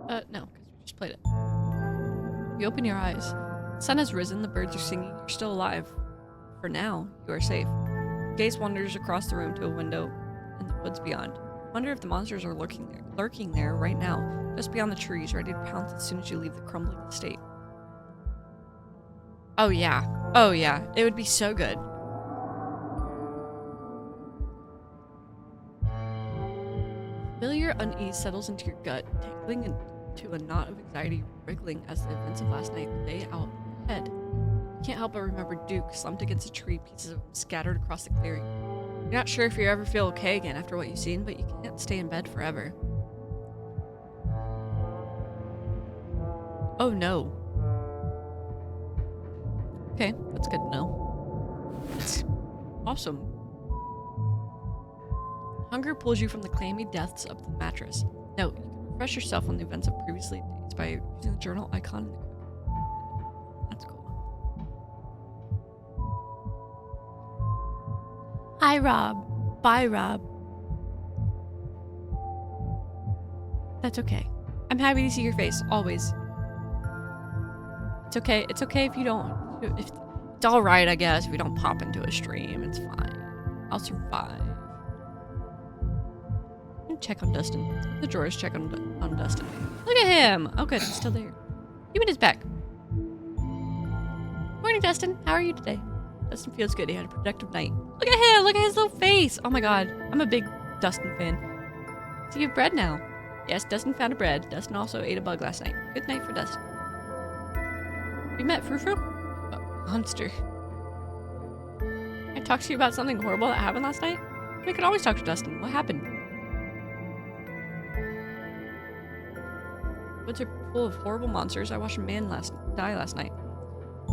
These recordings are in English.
No, because we just played it. You open your eyes. The sun has risen, the birds are singing, you're still alive. For now, you are safe. Gaze wanders across the room to a window in the woods beyond. Wonder if the monsters are lurking there right now, just beyond the trees, ready to pounce as soon as you leave the crumbling estate. Oh yeah. Oh yeah. It would be so good. Familiar unease settles into your gut, tingling into a knot of anxiety wriggling as the events of last night lay out ahead. You can't help but remember Duke slumped against a tree, pieces of him scattered across the clearing. You're not sure if you ever feel okay again after what you've seen, but you can't stay in bed forever. Oh no. Okay, that's good to know. Awesome. Hunger pulls you from the clammy depths of the mattress. Note, you can refresh yourself on the events of previously days by using the journal icon in the quick. That's cool. Hi, Rob. Bye, Rob. That's okay. I'm happy to see your face, always. It's okay. It's okay if you don't. It's alright, I guess, if you don't pop into a stream. It's fine. I'll survive. Check on Dustin. The drawers check on Dustin. Look at him! Oh good, he's still there. Human is back. Morning, Dustin. How are you today? Dustin feels good. He had a productive night. Look at him! Look at his little face! Oh my god. I'm a big Dustin fan. So you have bread now? Yes, Dustin found a bread. Dustin also ate a bug last night. Good night for Dustin. We met Frou Frou? Oh, monster. I talked to you about something horrible that happened last night? We could always talk to Dustin. What happened? Woods are full of horrible monsters. I watched a man die last night.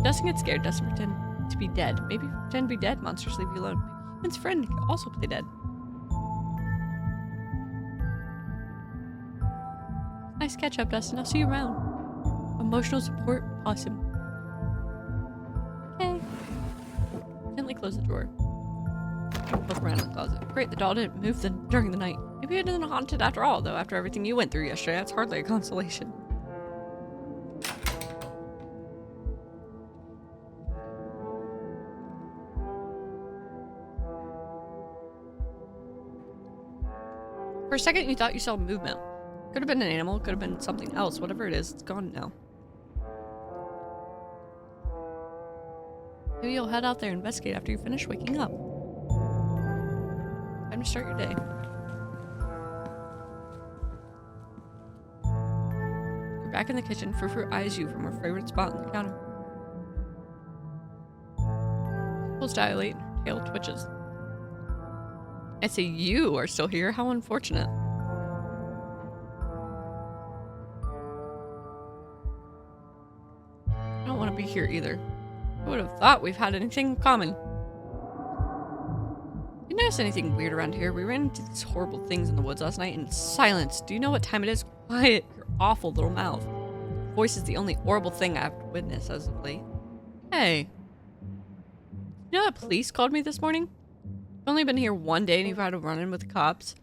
Dustin gets scared. Dustin pretend to be dead. Maybe if you pretend to be dead, monsters leave you alone. Maybe human's friend can also play dead. Nice catch up, Dustin. I'll see you around. Emotional support, awesome. Okay. Gently close the drawer. Look around in the closet. Great, the doll didn't move during the night. Maybe it isn't haunted after all, though. After everything you went through yesterday, that's hardly a consolation. For a second, you thought you saw movement. Could have been an animal, could have been something else. Whatever it is, it's gone now. Maybe you'll head out there and investigate after you finish waking up. Time to start your day. You're back in the kitchen. Frou Frou eyes you from her favorite spot on the counter. Pupils dilate, her tail twitches. I say you are still here? How unfortunate. I don't want to be here either. I would have thought we've had anything in common. You notice anything weird around here? We ran into these horrible things in the woods last night in silence. Do you know what time it is? Quiet, your awful little mouth. Your voice is the only horrible thing I've witnessed as of late. Hey. You know that police called me this morning? I've only been here one day and you've had a run-in with the cops.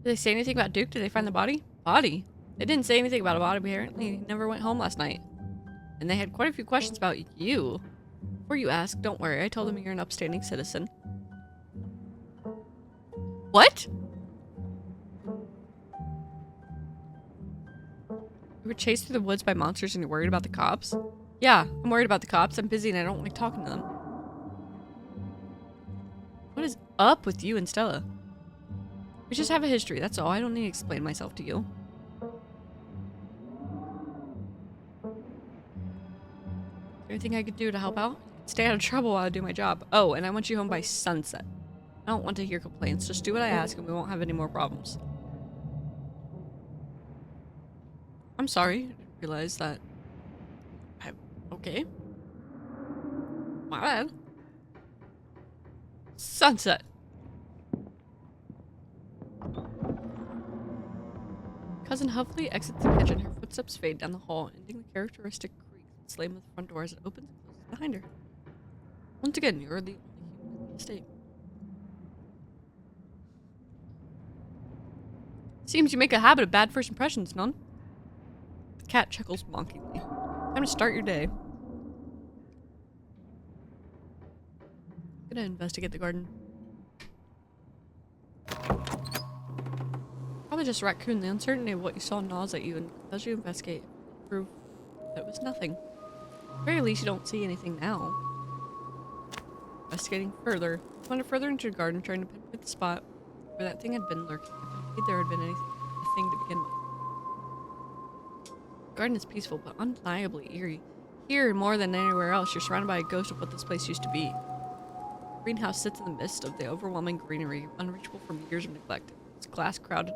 Did they say anything about Duke? Did they find the body? Body? They didn't say anything about a body. Apparently, he never went home last night. And they had quite a few questions about you. Before you ask, don't worry. I told them you're an upstanding citizen. What? You were chased through the woods by monsters and you're worried about the cops? Yeah, I'm worried about the cops. I'm busy and I don't like talking to them. What is up with you and Stella? We just have a history, that's all. I don't need to explain myself to you. Is there anything I could do to help out? Stay out of trouble while I do my job. Oh, and I want you home by sunset. I don't want to hear complaints. Just do what I ask and we won't have any more problems. I'm sorry. I didn't realize that. Okay. My bad. Sunset. Cousin Huffley exits the kitchen. Her footsteps fade down the hall, ending the characteristic creak that slam of the front door as it opens and closes behind her. Once again, you're the only human in the estate. Seems you make a habit of bad first impressions, none? The cat chuckles mockingly. Time to start your day. I'm gonna investigate the garden. Probably just a raccoon. The uncertainty of what you saw gnaws at you and as you investigate, prove that it was nothing. At the very least, you don't see anything now. Investigating further, I wandered further into the garden, trying to pinpoint the spot where that thing had been lurking. If there had been a thing to begin with. The garden is peaceful, but undeniably eerie. Here, more than anywhere else, you're surrounded by a ghost of what this place used to be. The greenhouse sits in the midst of the overwhelming greenery, unreachable from years of neglect. Its glass clouded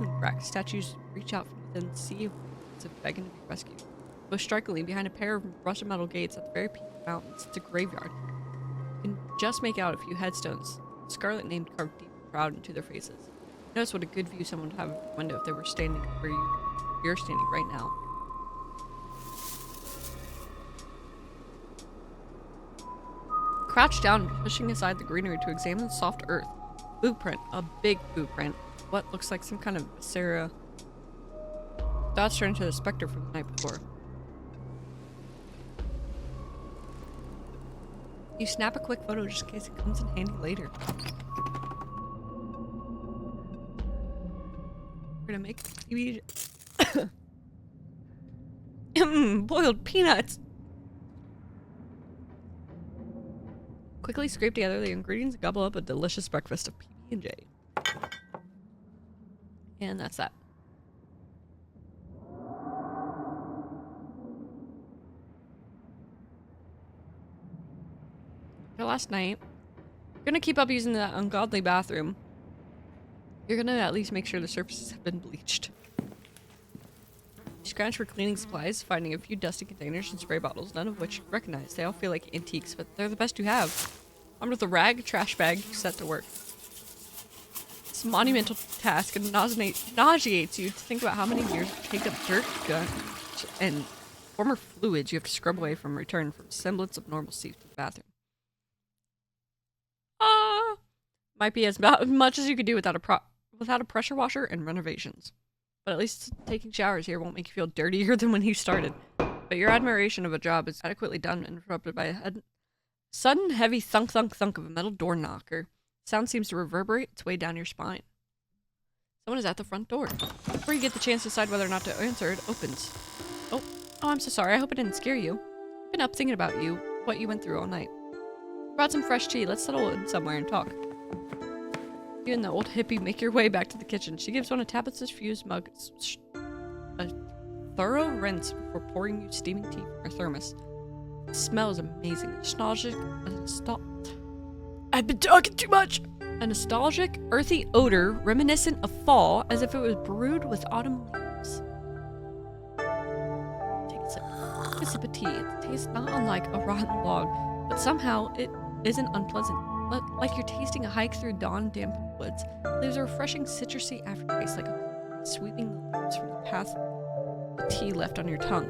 and cracked. Statues reach out from within the sea of as if begging to be rescued. Most strikingly, behind a pair of rusted metal gates at the very peak of the mountain sits a graveyard. You can just make out a few headstones, Scarlet name carved deep and proud into their faces. Notice what a good view someone would have out the window if they were standing where you're standing right now. Crouch down, pushing aside the greenery to examine the soft earth. Blueprint, a big blueprint. What looks like some kind of Sarah. Dots turn into the specter from the night before. You snap a quick photo just in case it comes in handy later. We're gonna make boiled peanuts. Quickly scrape together the ingredients and gobble up a delicious breakfast of PB&J. And that's that. For last night, you're gonna keep up using that ungodly bathroom. You're gonna at least make sure the surfaces have been bleached. You scrounge for cleaning supplies, finding a few dusty containers and spray bottles, none of which you recognize. They all feel like antiques, but they're the best you have. Armed with a rag, trash bag, you set to work. It's a monumental task and nauseates you to think about how many years of caked up dirt, gunk, and former fluids you have to scrub away from return for a semblance of normalcy to the bathroom. Might be as much as you could do without a pressure washer and renovations. But at least taking showers here won't make you feel dirtier than when you started. But your admiration of a job is adequately done and interrupted by a sudden heavy thunk thunk thunk of a metal door knocker. Sound seems to reverberate its way down your spine. Someone is at the front door. Before you get the chance to decide whether or not to answer, it opens. Oh, I'm so sorry. I hope it didn't scare you. I've been up thinking about you, what you went through all night. Brought some fresh tea. Let's settle in somewhere and talk. You and the old hippie make your way back to the kitchen. She gives one of Tabitha's fused mug a thorough rinse before pouring you steaming tea from her thermos. The smell is amazing. I've been talking too much! A nostalgic, earthy odor reminiscent of fall, as if it was brewed with autumn leaves. Take a sip. Take a sip of tea. It tastes not unlike a rotten log, but somehow it isn't unpleasant. Like you're tasting a hike through dawn-dampened woods. Leaves a refreshing citrusy aftertaste like a cool breeze sweeping the leaves from the path the tea left on your tongue.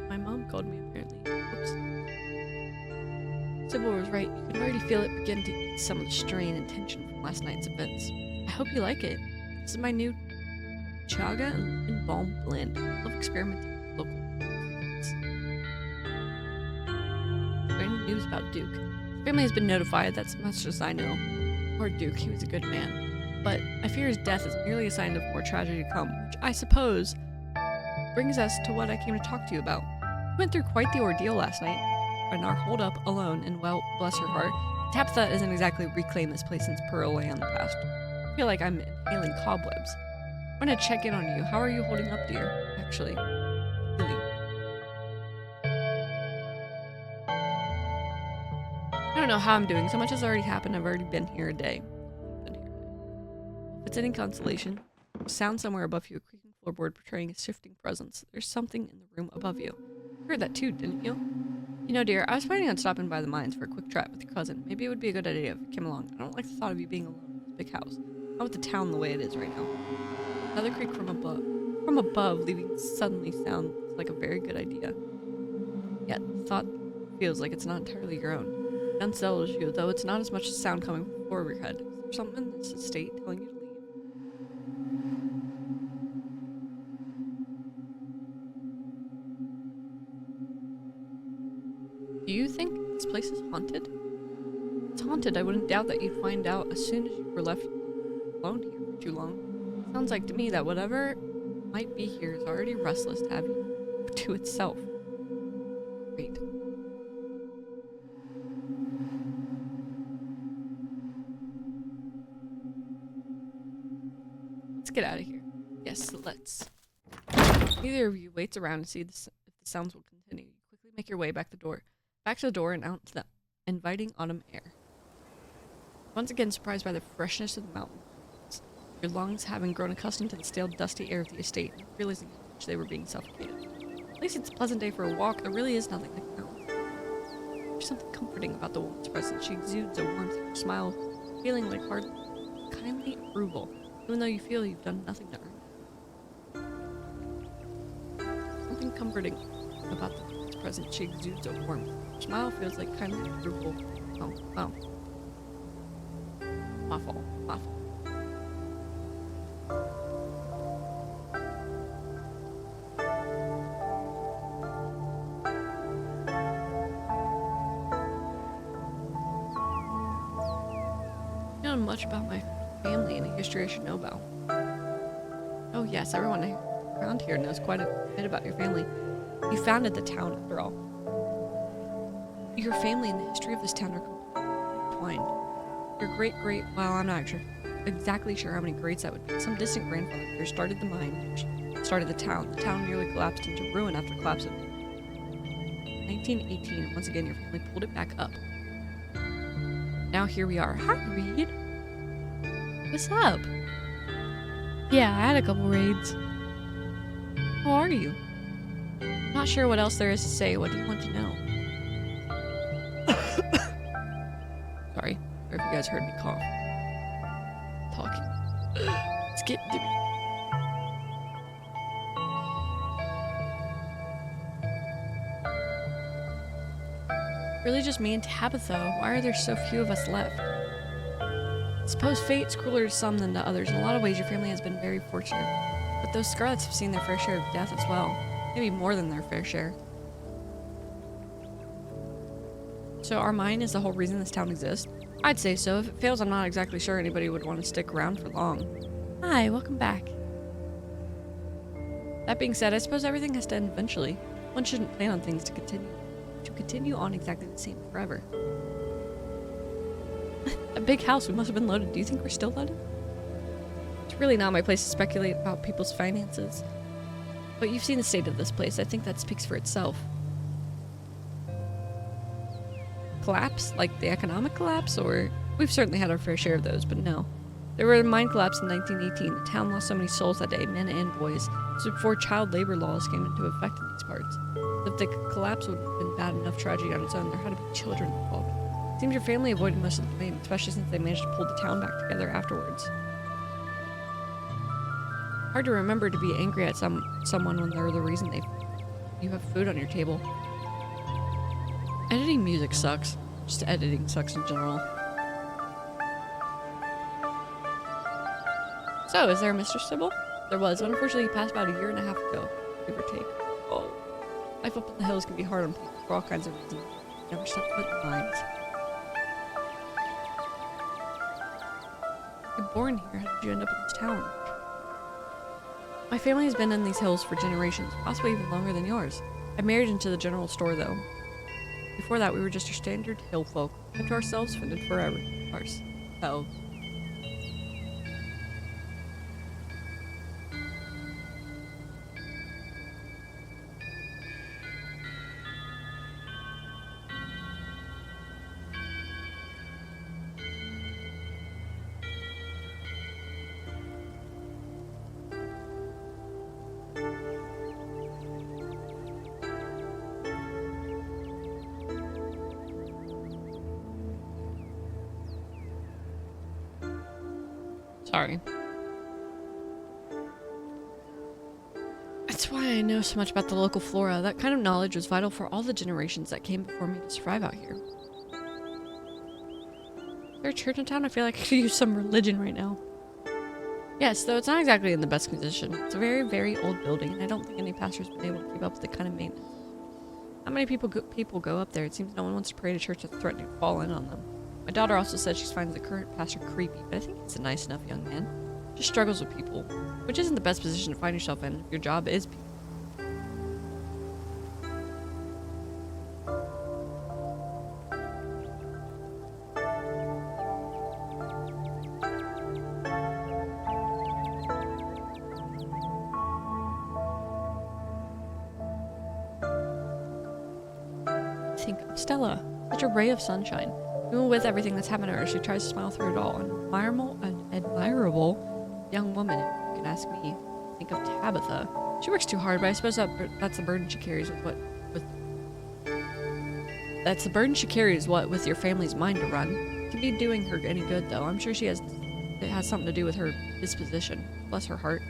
My mom called me, apparently. Oops. Sybil was right. You can already feel it begin to eat some of the strain and tension from last night's events. I hope you like it. This is my new chaga and balm blend. I love experimenting with local ingredients. Is there any news about Duke? His family has been notified, that's as much as I know. Poor Duke, he was a good man. But I fear his death is merely a sign of more tragedy to come, which I suppose brings us to what I came to talk to you about. We went through quite the ordeal last night, and our hold-up alone, and well, bless her heart, Tabitha isn't exactly reclaimed this place since Pearl lay on the past. I feel like I'm inhaling cobwebs. I want to check in on you. How are you holding up, dear? Actually, really. I don't know how I'm doing. So much has already happened. I've already been here a day. If it's any consolation, a sound somewhere above you, a creaking floorboard portraying a shifting presence. There's something in the room above you. You heard that too, didn't you? You know, dear, I was planning on stopping by the mines for a quick chat with your cousin. Maybe it would be a good idea if you came along. I don't like the thought of you being alone in this big house. Not with the town the way it is right now. Another creak from above. From above, leaving suddenly sounds like a very good idea. Yet, the thought feels like it's not entirely your own. It unsettles you, though it's not as much as sound coming from the floor of your head. Is there something in this estate telling you to leave? Do you think this place is haunted? If it's haunted, I wouldn't doubt that you'd find out as soon as you were left alone here for too long. Sounds like to me that whatever might be here is already restless to have you to itself. Great. Let's get out of here. Yes, let's. Neither of you waits around to see if the sounds will continue. You quickly make your way back to the door and out to the inviting autumn air. Once again surprised by the freshness of the mountain. Your lungs having grown accustomed to the stale, dusty air of the estate, and realizing how much they were being suffocated. At least it's a pleasant day for a walk. There really is nothing like the mountains. There's something comforting about the woman's presence. She exudes a warmth, her smile, feeling like hard, kindly approval, even though you feel you've done nothing to earn it. Something comforting about the woman's presence. She exudes a warmth. Her smile feels like kindly approval. Oh. My fault. Much about my family and the history I should know about. Oh yes, everyone around here knows quite a bit about your family. You founded the town, after all. Your family and the history of this town are entwined. Your great, well, I'm not exactly sure how many greats that would be. Some distant grandfather here started the mine, which started the town. The town nearly collapsed into ruin after collapse of 1918. Once again, your family pulled it back up. Now here we are. Hi, Reed. What's up? Yeah, I had a couple raids. How are you? Not sure what else there is to say. What do you want to know? Sorry if you guys heard me cough. Talking. It's getting to me. Really just me and Tabitha. Why are there so few of us left? Suppose fate's crueler to some than to others. In a lot of ways, your family has been very fortunate. But those Scarlets have seen their fair share of death as well. Maybe more than their fair share. So our mine is the whole reason this town exists? I'd say so. If it fails, I'm not exactly sure anybody would want to stick around for long. Hi, welcome back. That being said, I suppose everything has to end eventually. One shouldn't plan on things to continue on exactly the same forever. A big house, we must have been loaded. Do you think we're still loaded? It's really not my place to speculate about people's finances. But you've seen the state of this place. I think that speaks for itself. Collapse? Like the economic collapse? Or we've certainly had our fair share of those, but no. There were a mine collapse in 1918. The town lost so many souls that day, men and boys. This was before child labor laws came into effect in these parts. If the collapse would have been bad enough tragedy on its own, there had to be children involved. It seems your family avoided most of the pain, especially since they managed to pull the town back together afterwards. Hard to remember to be angry at someone when they're the reason you have food on your table. Editing music sucks. Just editing sucks in general. So, is there a Mr. Sybil? There was, but unfortunately he passed about a year and a half ago, give or take. Oh. Life up in the hills can be hard on people for all kinds of reasons. Never step foot in the mines. You're born here. How did you end up in this town? My family has been in these hills for generations, possibly even longer than yours. I married into the general store, though. Before that, we were just your standard hill folk. Kept to ourselves, fended forever. Ourselves. Sorry. That's why I know so much about the local flora. That kind of knowledge was vital for all the generations that came before me to survive out here. Is there a church in town? I feel like I could use some religion right now. Yes, though it's not exactly in the best condition. It's a very, very old building, and I don't think any pastor's been able to keep up with the kind of maintenance. How many people go up there? It seems no one wants to pray at a church that's threatening to fall in on them. My daughter also said she finds the current pastor creepy, but I think he's a nice enough young man. Just struggles with people, which isn't the best position to find yourself in if your job is people. Think of Stella, such a ray of sunshine. Even with everything that's happened to her, she tries to smile through it all. An admirable young woman, if you can ask me. Think of Tabitha. She works too hard, but I suppose that's the burden she carries that's the burden she carries with your family's mind to run. It can be doing her any good though. I'm sure it has something to do with her disposition. Bless her heart.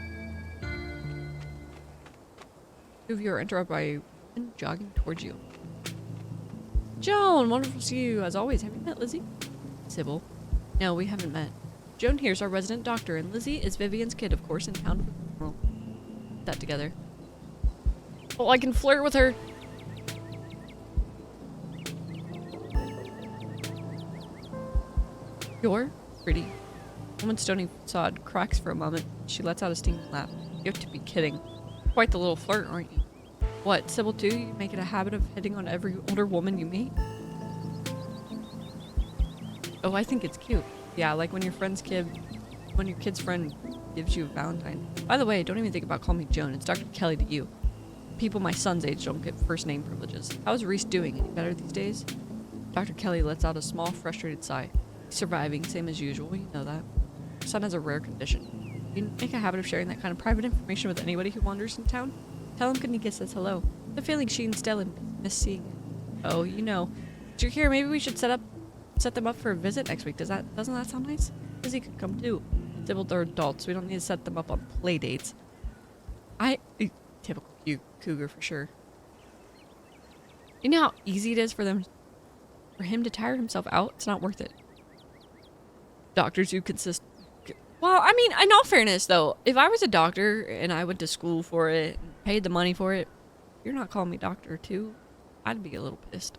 Two of you are interrupted by a woman jogging towards you. Joan, wonderful to see you as always. Have you met Lizzie? Sybil. No, we haven't met. Joan here's our resident doctor, and Lizzie is Vivian's kid, of course, in town for the funeral. Put that together. Oh, I can flirt with her. You're pretty. Woman's stony facade cracks for a moment. She lets out a stinging laugh. You have to be kidding. Quite the little flirt, aren't you? What, Sybil too? You make it a habit of hitting on every older woman you meet? Oh, I think it's cute. Yeah, like when your kid's friend gives you a Valentine. By the way, don't even think about calling me Joan. It's Dr. Kelly to you. People my son's age don't get first name privileges. How's Reese doing? Any better these days? Dr. Kelly lets out a small, frustrated sigh. He's surviving, same as usual. You know that. Your son has a rare condition. You make a habit of sharing that kind of private information with anybody who wanders in town? Tell him Kanika says hello. The feeling she and Stella miss seeing him. Oh, you know. But you're here, maybe we should set them up for a visit next week. Doesn't that sound nice? Lizzie could come too. Sybil, they're adults. We don't need to set them up on play dates. Typical cougar for sure. You know how easy it is for him to tire himself out? It's not worth it. Doctors who consist. Well, I mean, in all fairness though, if I was a doctor and I went to school for it, and paid the money for it, you're not calling me doctor too, I'd be a little pissed.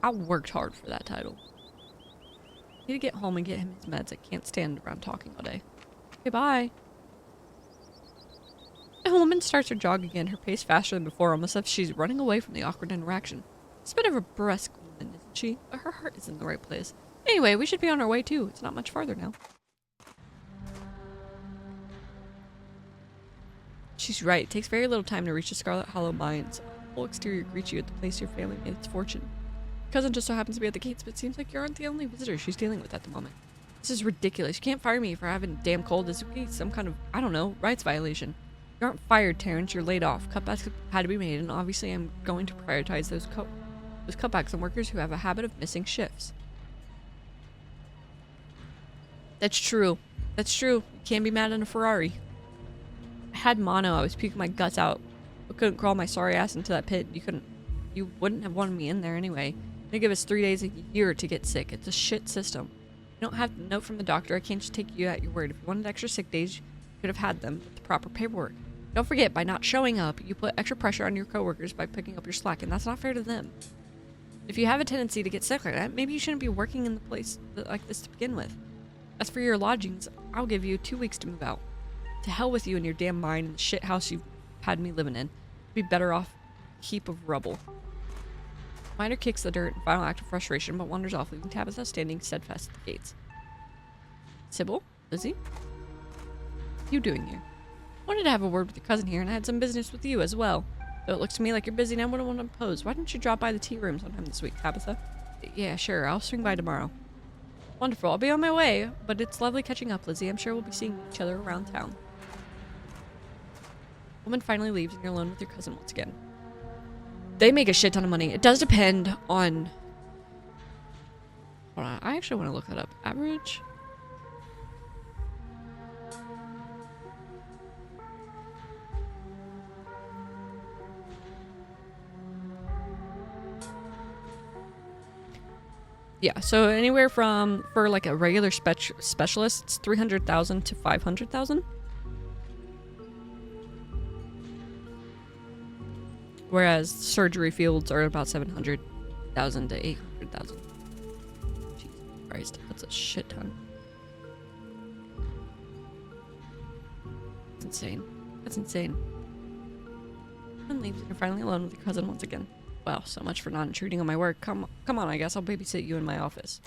I worked hard for that title. I need to get home and get him his meds. I can't stand around talking all day. Okay, bye. The woman starts her jog again, her pace faster than before, almost as if she's running away from the awkward interaction. She's a bit of a brusque woman, isn't she? But her heart is in the right place. Anyway, we should be on our way too. It's not much farther now. She's right. It takes very little time to reach the Scarlet Hollow mines. The whole exterior greets you at the place your family made its fortune. Your cousin just so happens to be at the gates, but it seems like you aren't the only visitor she's dealing with at the moment. This is ridiculous. You can't fire me for having a damn cold. This would be some kind of, I don't know, rights violation. You aren't fired, Terrence. You're laid off. Cutbacks had to be made, and obviously I'm going to prioritize those cutbacks on workers who have a habit of missing shifts. That's true. That's true. You can't be mad in a Ferrari. I had mono. I was puking my guts out. I couldn't crawl my sorry ass into that pit. You wouldn't have wanted me in there anyway. They give us 3 days a year to get sick. It's a shit system. You don't have the note from the doctor. I can't just take you at your word. If you wanted extra sick days, you could have had them with the proper paperwork. Don't forget, by not showing up, you put extra pressure on your coworkers by picking up your slack, and that's not fair to them. If you have a tendency to get sick like that, maybe you shouldn't be working in the place like this to begin with. As for your lodgings, I'll give you 2 weeks to move out. To hell with you and your damn mind and the shit house you've had me living in. You'd be better off a heap of rubble. Miner kicks the dirt in final act of frustration, but wanders off, leaving Tabitha standing steadfast at the gates. Sybil? Lizzie? What are you doing here? I wanted to have a word with your cousin here, and I had some business with you as well. Though it looks to me like you're busy and I wouldn't want to impose. Why don't you drop by the tea room sometime this week, Tabitha? Yeah, sure. I'll swing by tomorrow. Wonderful. I'll be on my way, but it's lovely catching up, Lizzie. I'm sure we'll be seeing each other around town. Woman finally leaves, and you're alone with your cousin once again. They make a shit ton of money. It does depend on... Hold on. I actually want to look that up. Average Yeah, so anywhere from, for like a regular specialist, it's 300,000 to 500,000. Whereas surgery fields are about 700,000 to 800,000. Jesus Christ, that's a shit ton. That's insane. That's insane. And leaves and you're finally alone with your cousin once again. Well, so much for not intruding on my work. Come on, I guess I'll babysit you in my office.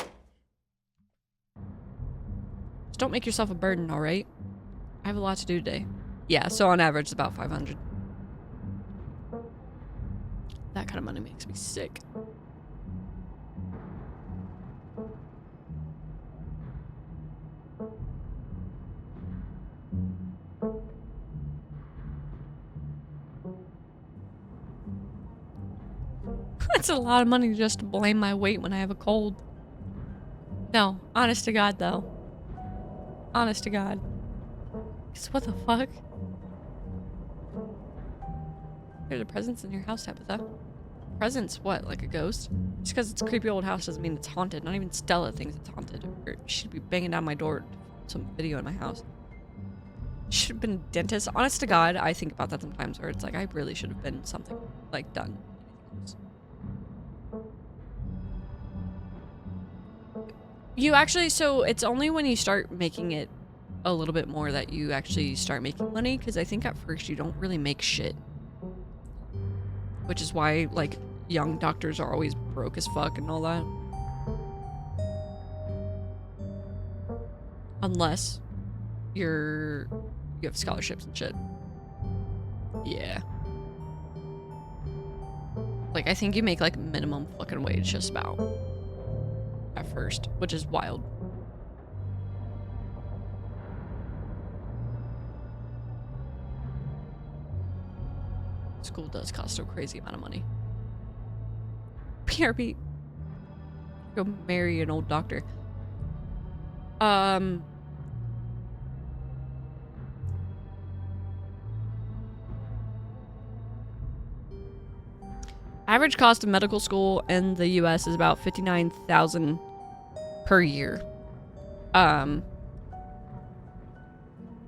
Just don't make yourself a burden, alright? I have a lot to do today. Yeah, so on average, it's about 500. That kind of money makes me sick. That's a lot of money just to blame my weight when I have a cold. No, honest to God though. Honest to God. Because what the fuck? There's a presence in your house, Tabitha. Presence? What? Like a ghost? Just because it's a creepy old house doesn't mean it's haunted. Not even Stella thinks it's haunted. Or she'd be banging down my door to some video in my house. Should have been a dentist. Honest to God, I think about that sometimes where it's like I really should have been something like done. You actually, so it's only when you start making it a little bit more that you actually start making money, because I think at first you don't really make shit. Which is why, like, young doctors are always broke as fuck and all that. Unless you have scholarships and shit. Yeah. Like, I think you make, like, minimum fucking wage just about. At first, which is wild. School does cost a crazy amount of money. PRP. Go marry an old doctor. Average cost of medical school in the US is about $59,000 per year. Can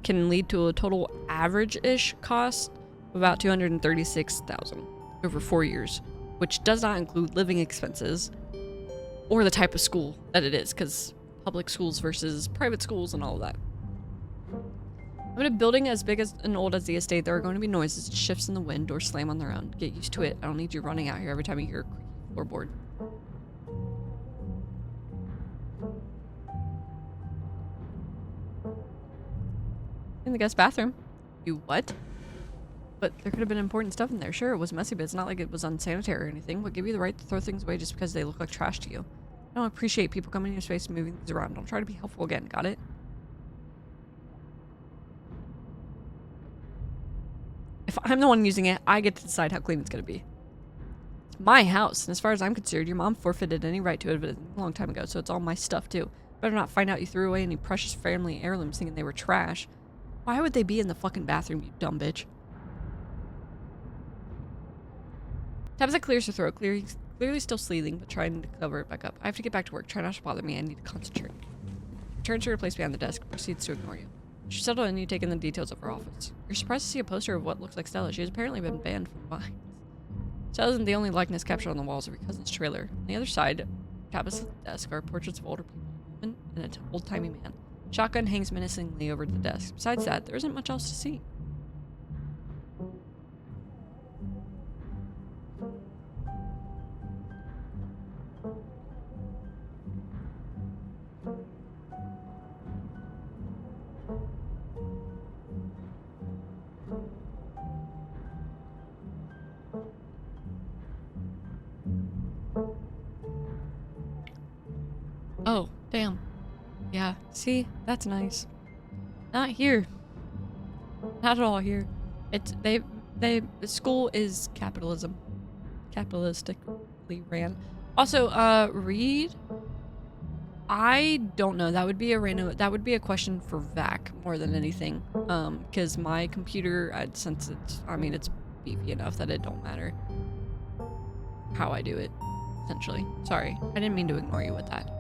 lead to a total average-ish cost of about $236,000 over 4 years, which does not include living expenses or the type of school that it is, because public schools versus private schools and all of that. In a building as big as and old as the estate, there are going to be noises, shifts in the wind, or slam on their own. Get used to it. I don't need you running out here every time you hear a creaky floorboard. In the guest bathroom. You what? But there could have been important stuff in there. Sure, it was messy, but it's not like it was unsanitary or anything. What give you the right to throw things away just because they look like trash to you? I don't appreciate people coming in your space and moving things around. Don't try to be helpful again, got it? If I'm the one using it, I get to decide how clean it's gonna be. It's my house, and as far as I'm concerned, your mom forfeited any right to it a long time ago, so it's all my stuff too. Better not find out you threw away any precious family heirlooms thinking they were trash. Why would they be in the fucking bathroom, you dumb bitch? Tabitha clears her throat, clearly still sleething, but trying to cover it back up. I have to get back to work. Try not to bother me. I need to concentrate. Turns to her place behind the desk, proceeds to ignore you. She settled and you take in the details of her office. You're surprised to see a poster of what looks like Stella. She has apparently been banned from Vines. Stella isn't the only likeness captured on the walls of your cousin's trailer. On the other side, Tabitha's desk are portraits of older people, a woman and an old-timey man. Shotgun hangs menacingly over the desk. Besides that, there isn't much else to see. Oh, damn. Yeah, see? That's nice. Not here. Not at all here. It's, the school is capitalism. Capitalistically ran. Also, Reed? I don't know. That would be a question for Vac more than anything. Because my computer, since it's beefy enough that it don't matter how I do it. essentially. Sorry, I didn't mean to ignore you with that.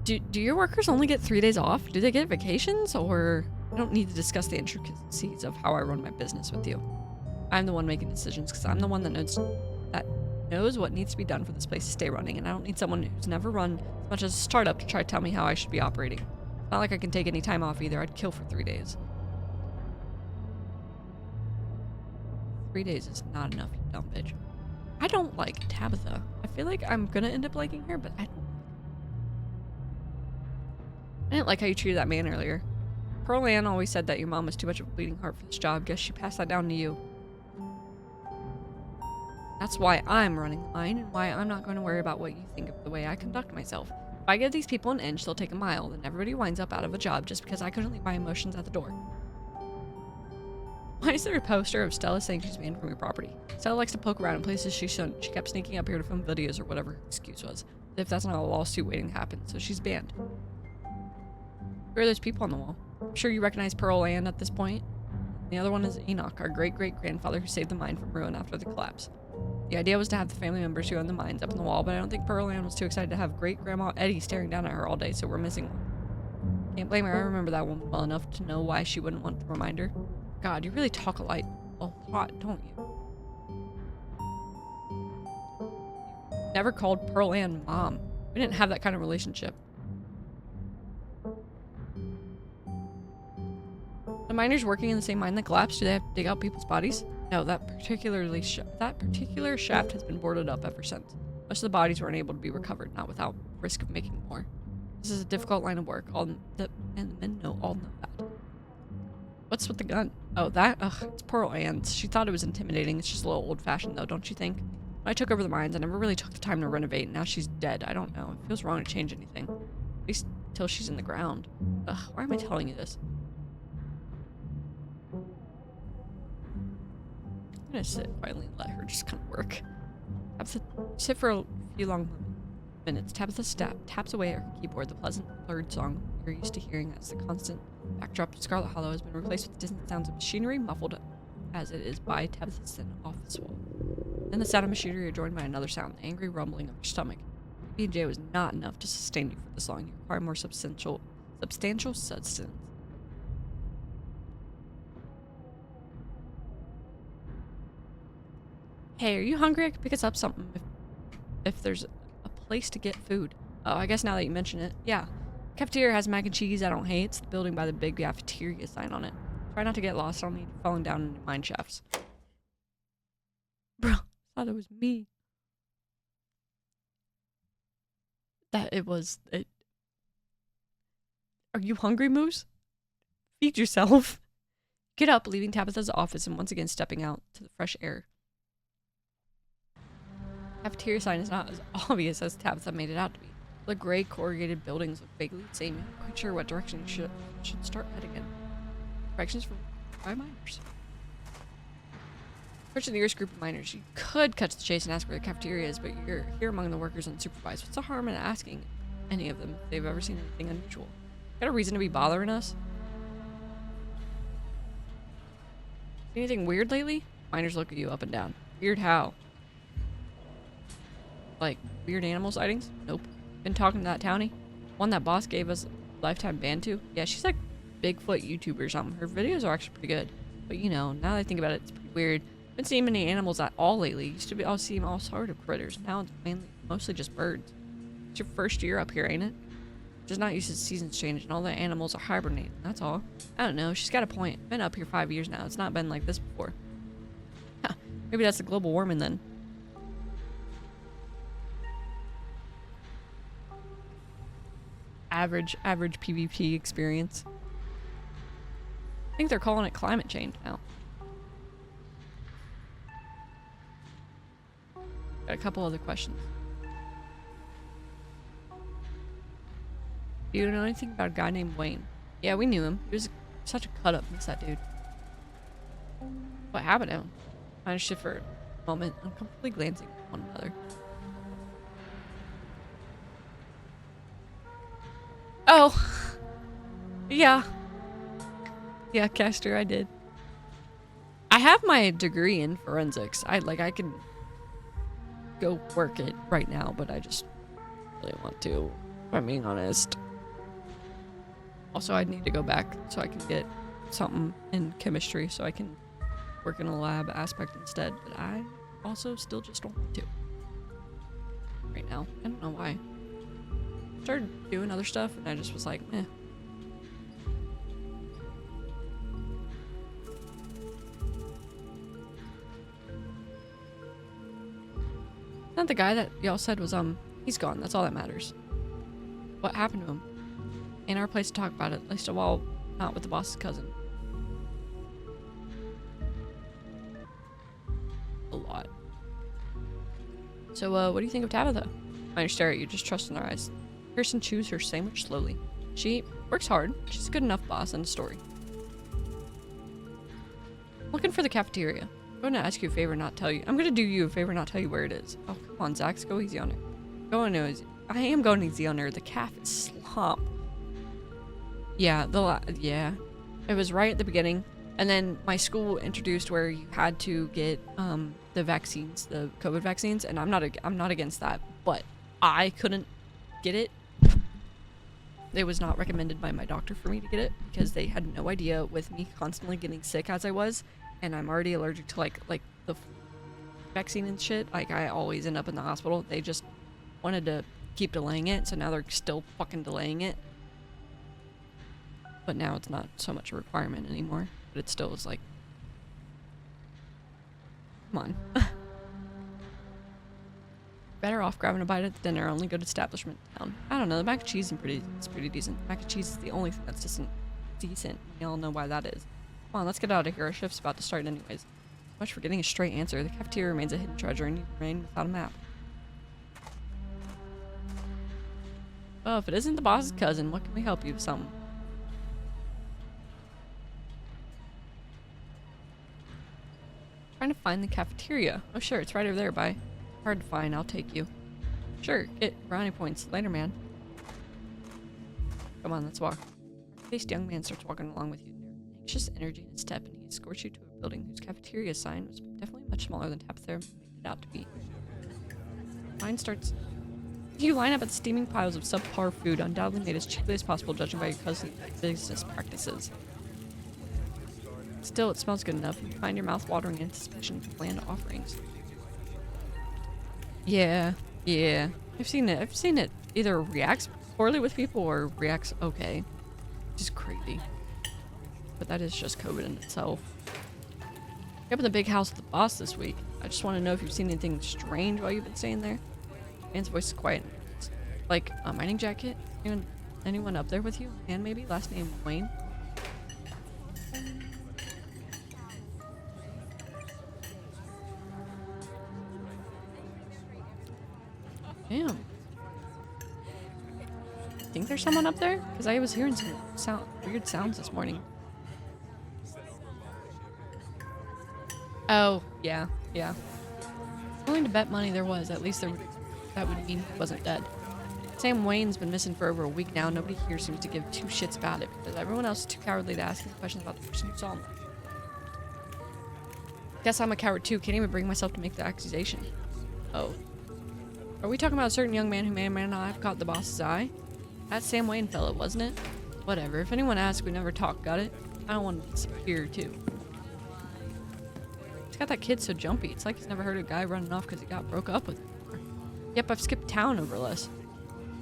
Do your workers only get 3 days off? Do they get vacations? Or I don't need to discuss the intricacies of how I run my business with you. I'm the one making decisions because I'm the one that knows what needs to be done for this place to stay running, and I don't need someone who's never run as much as a startup to try to tell me how I should be operating. It's not like I can take any time off either. I'd kill for 3 days. 3 days is not enough, you dumb bitch. I don't like Tabitha. I feel like I'm gonna end up liking her, but I didn't like how you treated that man earlier. Pearl Ann always said that your mom was too much of a bleeding heart for this job. Guess she passed that down to you. That's why I'm running the mine and why I'm not going to worry about what you think of the way I conduct myself. If I give these people an inch, they'll take a mile, then everybody winds up out of a job just because I couldn't leave my emotions at the door. Why is there a poster of Stella saying she's banned from your property? Stella likes to poke around in places she shouldn't. She kept sneaking up here to film videos or whatever her excuse was. As if that's not a lawsuit waiting to happen, so she's banned. Who are those people on the wall? I'm sure you recognize Pearl Ann at this point. The other one is Enoch, our great-great-grandfather who saved the mine from ruin after the collapse. The idea was to have the family members who own the mines up on the wall, but I don't think Pearl Ann was too excited to have great-grandma Eddie staring down at her all day, so we're missing one. Can't blame her. I remember that one well enough to know why she wouldn't want the reminder. God, you really talk a lot, don't you? Never called Pearl Ann Mom. We didn't have that kind of relationship. The miners working in the same mine that collapsed, do they have to dig out people's bodies? No, that particular shaft has been boarded up ever since. Most of the bodies weren't able to be recovered, not without risk of making more. This is a difficult line of work, and the men all know that. What's with the gun? Oh, that? Ugh, it's Pearl Ann's. She thought it was intimidating. It's just a little old-fashioned, though, don't you think? When I took over the mines, I never really took the time to renovate, and now she's dead. I don't know. It feels wrong to change anything. At least till she's in the ground. Ugh, why am I telling you this? I'm gonna sit quietly and let her just kind of work. Tabitha, sit for a few long minutes. Tabitha taps away at her keyboard. The pleasant bird song you're used to hearing as the constant backdrop to Scarlet Hollow has been replaced with distant sounds of machinery, muffled as it is by Tabitha's thin office wall. Then the sound of machinery are joined by another sound, the angry rumbling of your stomach. B&J was not enough to sustain you for this long. You require more substantial sustenance. Hey, are you hungry? I could pick us up something if there's a place to get food. Oh, I guess now that you mention it. Yeah. Cafeteria has mac and cheese I don't hate. It's the building by the big cafeteria sign on it. Try not to get lost on me falling down into mine shafts. Bro, I thought it was me. Are you hungry, Moose? Feed yourself. Get up, leaving Tabitha's office and once again stepping out to the fresh air. Cafeteria sign is not as obvious as Tabitha made it out to be. The gray corrugated buildings look vaguely the same. I'm not quite sure what direction you should start heading in. Directions for miners. Approach the nearest group of miners. You could cut to the chase and ask where the cafeteria is, but you're here among the workers unsupervised. What's the harm in asking any of them if they've ever seen anything unusual? Got a reason to be bothering us? Anything weird lately? Miners look at you up and down. Weird how? Like, weird animal sightings? Nope. Been talking to that townie? One that boss gave us a lifetime ban to? Yeah, she's like Bigfoot YouTuber or something. Her videos are actually pretty good. But you know, now that I think about it, it's pretty weird. Haven't seen many animals at all lately. Used to be, I'll see all sort of critters. Now it's mostly just birds. It's your first year up here, ain't it? Just not used to seasons change and all the animals are hibernating. That's all. I don't know. She's got a point. Been up here 5 years now. It's not been like this before. Huh. Maybe that's the global warming then. Average PvP experience. I think they're calling it climate change now. Got a couple other questions. Do you know anything about a guy named Wayne? Yeah, we knew him. He was such a cut-up. Miss that dude. What happened to him? I shift for a moment, uncomfortably glancing at one another. Oh. Yeah. Yeah, Caster, I did. I have my degree in forensics. I can go work it right now, but I just really want to, if I'm being honest. Also, I need to go back so I can get something in chemistry so I can work in a lab aspect instead, but I also still just don't want to right now. I don't know why. I started doing other stuff and I just was like, meh. Not the guy that y'all said was, he's gone. That's all that matters. What happened to him? Ain't our place to talk about it, at least while not with the boss's cousin. A lot. So, what do you think of Tabitha? I stare at you, just trust in her eyes. Kirsten chews her sandwich slowly. She works hard. She's a good enough boss and a story. Looking for the cafeteria. I'm going to ask you a favor, not tell you. I'm going to do you a favor, not tell you where it is. Oh, come on, Zax. Go easy on her. I am going easy on her. The calf is slump. Yeah, yeah. It was right at the beginning. And then my school introduced where you had to get the vaccines, the COVID vaccines, and I'm not against that, but I couldn't get it. It was not recommended by my doctor for me to get it because they had no idea with me constantly getting sick as I was, and I'm already allergic to like the vaccine and shit. Like I always end up in the hospital. They just wanted to keep delaying it, so now they're still fucking delaying it. But now it's not so much a requirement anymore, but it still is like, come on. Better off grabbing a bite at the dinner, only good establishment in town. I don't know, the mac and cheese is pretty decent. Mac and cheese is the only thing that's decent. We all know why that is. Come on, let's get out of here. Our shift's about to start anyways. Much for getting a straight answer. The cafeteria remains a hidden treasure and you remain without a map. Oh, if it isn't the boss's cousin, what can we help you with something? Trying to find the cafeteria. Oh sure, it's right over there by. Hard to find, I'll take you. Sure, get brownie points. Later, man. Come on, let's walk. The faced young man starts walking along with you. Anxious energy in his step, and he escorts you to a building whose cafeteria sign was definitely much smaller than Tabitha made it out to be. Line starts. You line up at steaming piles of subpar food, undoubtedly made as cheaply as possible, judging by your cousin's business practices. Still, it smells good enough, and you find your mouth watering in anticipation of bland offerings. Yeah. I've seen it either reacts poorly with people or reacts okay. Which is crazy. But that is just COVID in itself. You're up in the big house with the boss this week. I just want to know if you've seen anything strange while you've been staying there. Man's voice is quiet. Like a mining jacket? Anyone up there with you? And maybe? Last name Wayne? Damn. Think there's someone up there? Because I was hearing some weird sounds this morning. Oh, yeah. I'm willing to bet money there was. At least that would mean he wasn't dead. Sam Wayne's been missing for over a week now. Nobody here seems to give two shits about it because everyone else is too cowardly to ask any questions about the person who saw him. Guess I'm a coward too. Can't even bring myself to make the accusation. Oh. Are we talking about a certain young man who may or may not have caught the boss's eye? That Sam Wayne fellow, wasn't it? Whatever. If anyone asks, we never talk. Got it? I don't want to disappear too. He's got that kid so jumpy. It's like he's never heard a guy running off because he got broke up with before. Yep, I've skipped town over less.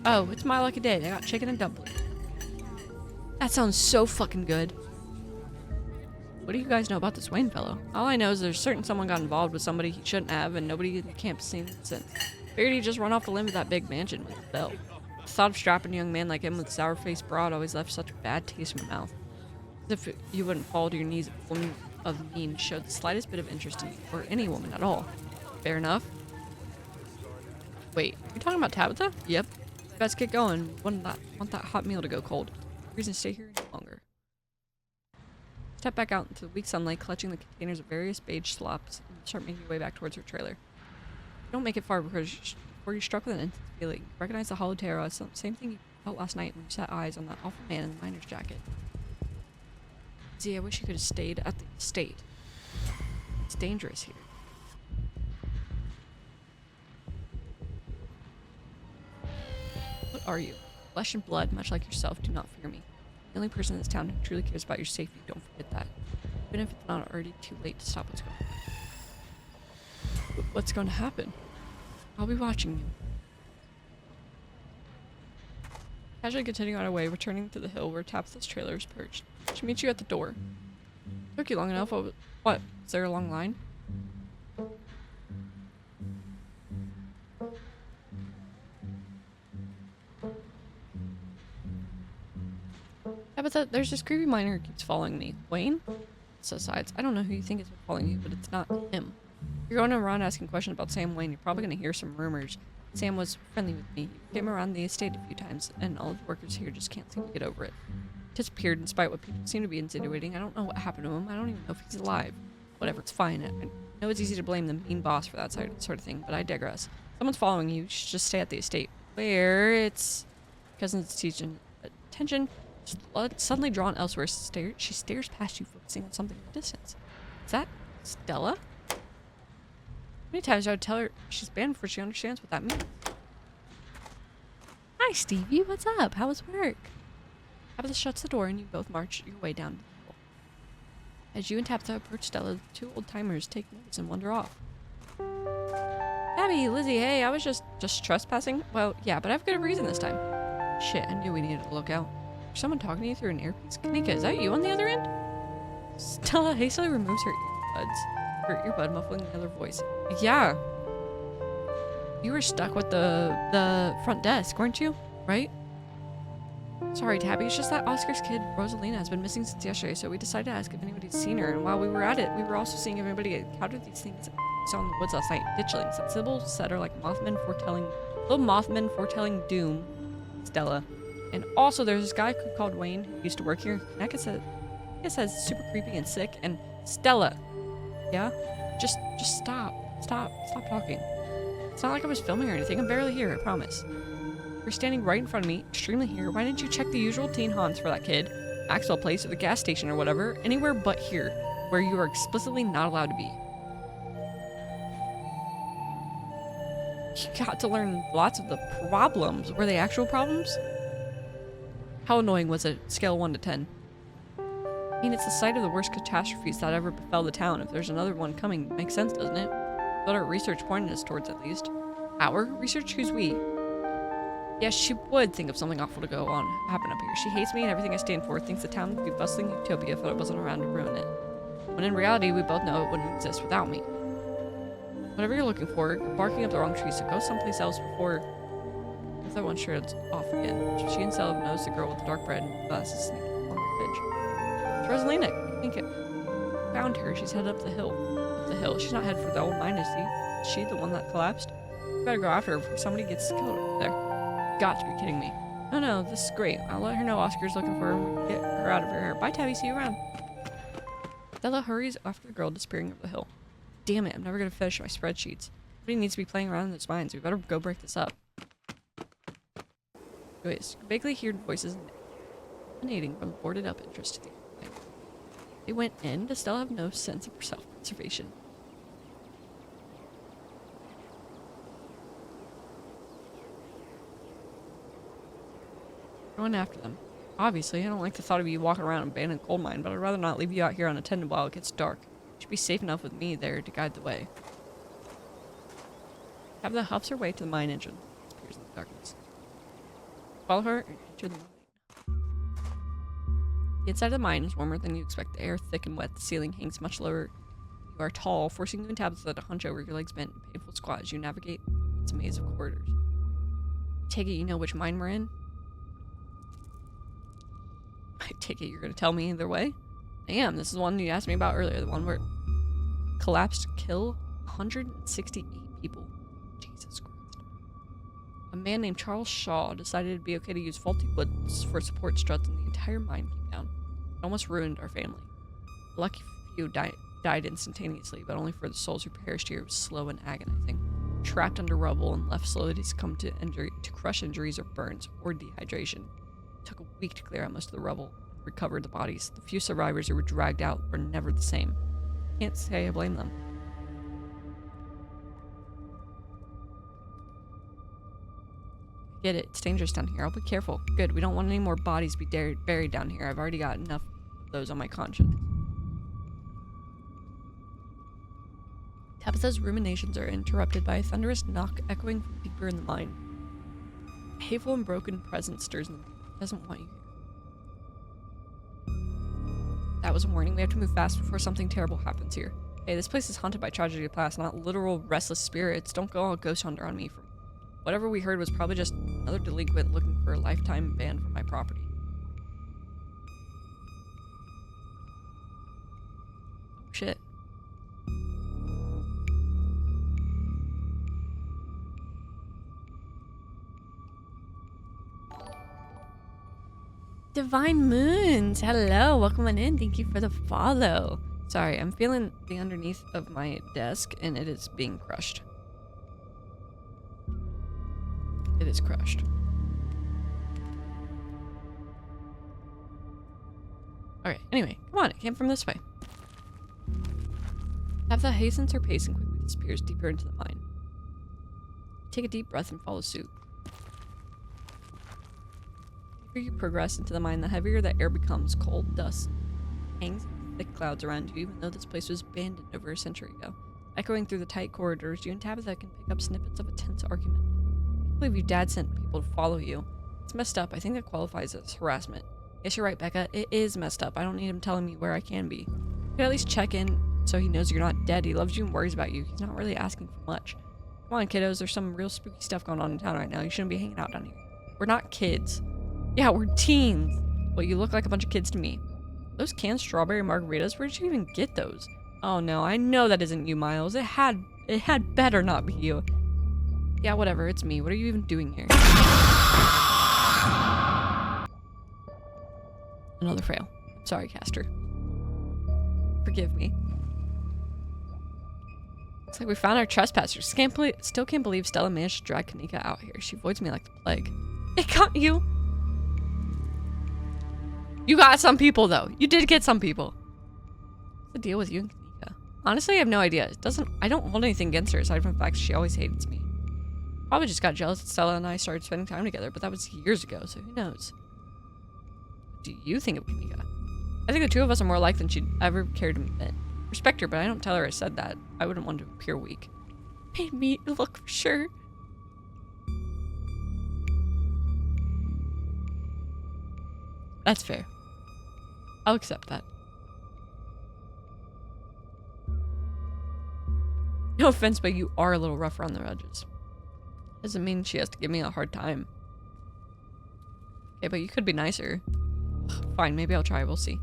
Oh, it's my lucky day. They got chicken and dumplings. That sounds so fucking good. What do you guys know about this Wayne fellow? All I know is there's certain someone got involved with somebody he shouldn't have, and nobody in the camp seen it since. Figured he'd just run off the limb of that big mansion with a belt. The thought of strapping a young man like him with sour-faced broad always left such a bad taste in my mouth. As if you wouldn't fall to your knees if a woman of means showed the slightest bit of interest in you, or any woman at all. Fair enough. Wait, you talking about Tabitha? Yep. Let's get going. Want that hot meal to go cold. Reason to stay here any longer. Step back out into the weak sunlight, clutching the containers of various beige slops, and start making your way back towards her trailer. You don't make it far before you're struck with an intense feeling. You recognize the hollow terror as the same thing you felt last night when you set eyes on that awful man in the miner's jacket. See, I wish you could have stayed at the estate. It's dangerous here. are you? Flesh and blood, much like yourself, do not fear me. The only person in this town who truly cares about your safety, don't forget that. Even if it's not already too late to stop what's going on. What's going to happen? I'll be watching you. Casually continuing on our way, returning to the hill where Tabitha's trailer is perched. She meets you at the door. Took you long enough. What? Is there a long line? Tabitha, there's this creepy miner who keeps following me. Wayne? Besides, I don't know who you think has been following you, but it's not him. You're going around asking questions about Sam Wayne. You're probably going to hear some rumors. Sam was friendly with me. He came around the estate a few times, and all the workers here just can't seem to get over it. Disappeared despite what people seem to be insinuating. I don't know what happened to him. I don't even know if he's alive. Whatever, it's fine. I know it's easy to blame the mean boss for that sort of thing, but I digress. Someone's following you. You should just stay at the estate. Where it's... Cousin's teaching attention. Suddenly drawn elsewhere, she stares past you, focusing on something in the distance. Is that Stella? Many times I would tell her she's banned before she understands what that means. Hi, Stevie. What's up? How was work? Tabitha shuts the door and you both march your way down to the hill. As you and Tabitha approach Stella, the two old-timers take notice and wander off. Abby, Lizzie, hey, I was just trespassing. Well, yeah, but I have good reason this time. Shit, I knew we needed to look out. There's someone talking to you through an earpiece. Kanika, is that you on the other end? Stella hastily removes her earbud muffling another voice. Yeah. You were stuck with the front desk, weren't you? Right? Sorry, Tabby. It's just that Oscar's kid, Rosalina, has been missing since yesterday, so we decided to ask if anybody's seen her. And while we were at it, we were also seeing if anybody encountered these things we saw in the woods last night. Ditchlings that Sybil said are like little Mothman foretelling doom. Stella. And also, there's this guy called Wayne who used to work here. Kaneka says super creepy and sick. And Stella. Yeah? Just stop. Stop talking. It's not like I was filming or anything. I'm barely here, I promise. You're standing right in front of me, extremely here. Why didn't you check the usual teen haunts for that kid? Maxwell Place or the gas station or whatever. Anywhere but here, where you are explicitly not allowed to be. You got to learn lots of the problems. Were they actual problems? How annoying was it? Scale 1 to 10. I mean, it's the site of the worst catastrophes that ever befell the town. If there's another one coming, makes sense, doesn't it? What our research pointed us towards, at least. Our research? Who's we? Yeah, she would think of something awful to go on happen up here. She hates me and everything I stand for, thinks the town would be bustling utopia if I wasn't around to ruin it. When in reality, we both know it wouldn't exist without me. Whatever you're looking for, you're barking up the wrong tree, so go someplace else before... If that one shirt's off again. She and Stella knows the girl with the dark bread and glasses sneaking along the ridge. It's Rosalina. I think it found her. She's headed up the hill. She's not headed for the old mine, is she? The one that collapsed? You better go after her before somebody gets killed over there. You got to be kidding me. No, this is great. I'll let her know Oscar's looking for her and we can get her out of her hair. Bye, Tabby. See you around. Stella hurries after the girl, disappearing over the hill. Damn it, I'm never going to finish my spreadsheets. Nobody needs to be playing around in those mines. We better go break this up. Anyways, you vaguely hear voices emanating from boarded up interest to the thing. They went in to still have no sense of self-preservation. Going after them. Obviously, I don't like the thought of you walking around an abandoned coal mine, but I'd rather not leave you out here unattended while it gets dark. You should be safe enough with me there to guide the way. Tabitha huffs her way to the mine engine. Disappears in the darkness. Follow her and enter the mine. The inside of the mine is warmer than you expect. The air thick and wet. The ceiling hangs much lower. You are tall, forcing you and Tabitha to hunch over, your legs bent in painful squat as you navigate its maze of corridors. Take it you know which mine we're in? I take it you're going to tell me either way? I am. This is the one you asked me about earlier. The one where collapsed kill 168 people. Jesus Christ. A man named Charles Shaw decided it'd be okay to use faulty woods for support struts and the entire mine came down. It almost ruined our family. A lucky few died instantaneously, but only for the souls who perished here. It was slow and agonizing. Trapped under rubble and left slowly to succumb to crush injuries or burns or dehydration. It took a week to clear out most of the rubble and recover the bodies. The few survivors who were dragged out were never the same. Can't say I blame them. Get it. It's dangerous down here. I'll be careful. Good. We don't want any more bodies to be buried down here. I've already got enough of those on my conscience. Tabitha's ruminations are interrupted by a thunderous knock echoing from deeper in the mine. A hateful and broken presence stirs in the room. It doesn't want you here. That was a warning. We have to move fast before something terrible happens here. Hey, this place is haunted by tragedy past, not literal restless spirits. Don't go all ghost hunter on me. Whatever we heard was probably just another delinquent looking for a lifetime ban from my property. Oh, shit. Divine Moons! Hello, welcome on in. Thank you for the follow. Sorry, I'm feeling the underneath of my desk and it is being crushed. It is crushed. Alright, anyway, come on, it came from this way. Tabitha hastens her pace and quickly disappears deeper into the mine. Take a deep breath and follow suit. The deeper you progress into the mine, the heavier the air becomes. Cold dust hangs in thick clouds around you, even though this place was abandoned over a century ago. Echoing through the tight corridors, you and Tabitha can pick up snippets of a tense argument. I believe your dad sent people to follow you. It's messed up. I think that qualifies as harassment. Yes, you're right, Becca. It is messed up. I don't need him telling me where I can be. You could at least check in so he knows you're not dead. He loves you and worries about you. He's not really asking for much. Come on, kiddos. There's some real spooky stuff going on in town right now. You shouldn't be hanging out down here. We're not kids. Yeah, we're teens. Well, you look like a bunch of kids to me. Those canned strawberry margaritas, where did you even get those? Oh no, I know that isn't you, Miles. It had better not be you. Yeah, whatever, it's me. What are you even doing here? Another fail. Sorry, Castor. Forgive me. Looks like we found our trespassers. Still can't believe Stella managed to drag Kanika out here. She avoids me like the plague. It got you! You got some people, though. You did get some people. What's the deal with you and Kanika? Honestly, I have no idea. I don't hold anything against her, aside from the fact she always hates me. Probably just got jealous that Stella and I started spending time together, but that was years ago, so who knows? What do you think of Kanika? I think the two of us are more alike than she'd ever care to admit. Respect her, but I don't tell her I said that. I wouldn't want to appear weak. Made me look for sure. That's fair. I'll accept that. No offense, but you are a little rough around the edges. Doesn't mean she has to give me a hard time. Okay, but you could be nicer. Fine, maybe I'll try. We'll see.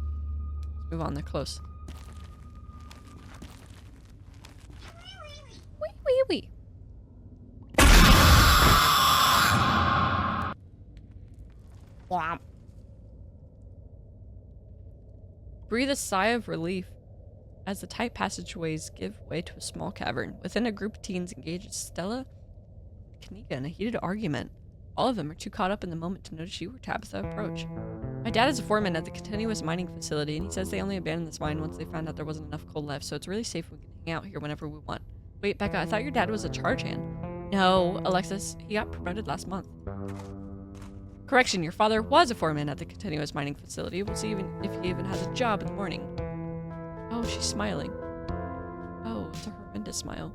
Let's move on. They're close. Wee, wee, wee. Womp. Breathe a sigh of relief as the tight passageways give way to a small cavern. Within, a group of teens engages Stella and Kanika in a heated argument. All of them are too caught up in the moment to notice you or Tabitha approach. My dad is a foreman at the continuous mining facility, and he says they only abandoned this mine once they found out there wasn't enough coal left, so it's really safe we can hang out here whenever we want. Wait, Becca, I thought your dad was a charge hand. No, Alexis, he got promoted last month. Correction, your father was a foreman at the continuous mining facility. We'll see if he even has a job in the morning. Oh, she's smiling. Oh, it's a horrendous smile.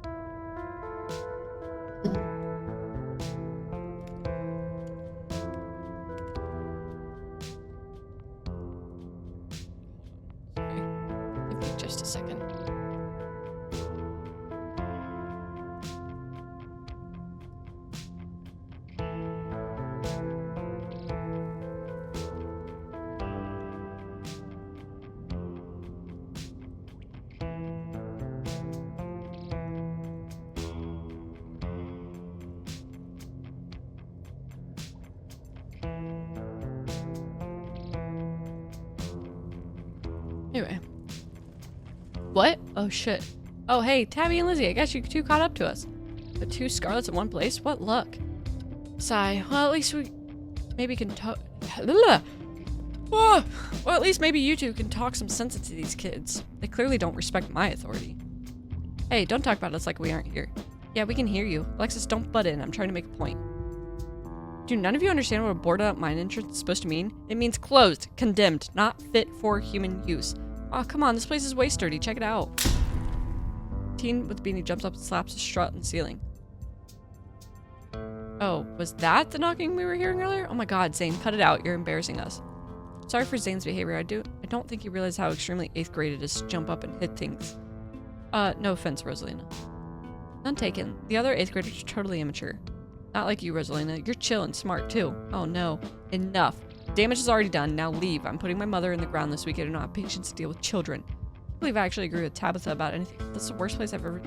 Okay, give me just a second. Anyway. What? Oh shit. Oh hey, Tabby and Lizzie, I guess you two caught up to us. The two Scarlets in one place? What luck. Sigh. Well, at least we maybe can talk. Well, at least maybe you two can talk some sense into these kids. They clearly don't respect my authority. Hey, don't talk about us like we aren't here. Yeah, we can hear you. Alexis, don't butt in. I'm trying to make a point. Do none of you understand what a boarded up mine entrance is supposed to mean? It means closed, condemned, not fit for human use. Oh, come on, this place is way sturdy. Check it out. Teen with beanie jumps up and slaps a strut in the ceiling. Oh, was that the knocking we were hearing earlier? Oh my god, Zane, cut it out. You're embarrassing us. Sorry for Zane's behavior. I don't think you realize how extremely 8th grade it is to jump up and hit things. No offense, Rosalina. None taken. The other 8th graders are totally immature. Not like you, Rosalina. You're chill and smart, too. Oh no. Enough. Damage is already done. Now leave. I'm putting my mother in the ground this week. I do not have patience to deal with children. I believe I actually agree with Tabitha about anything. That's the worst place I've ever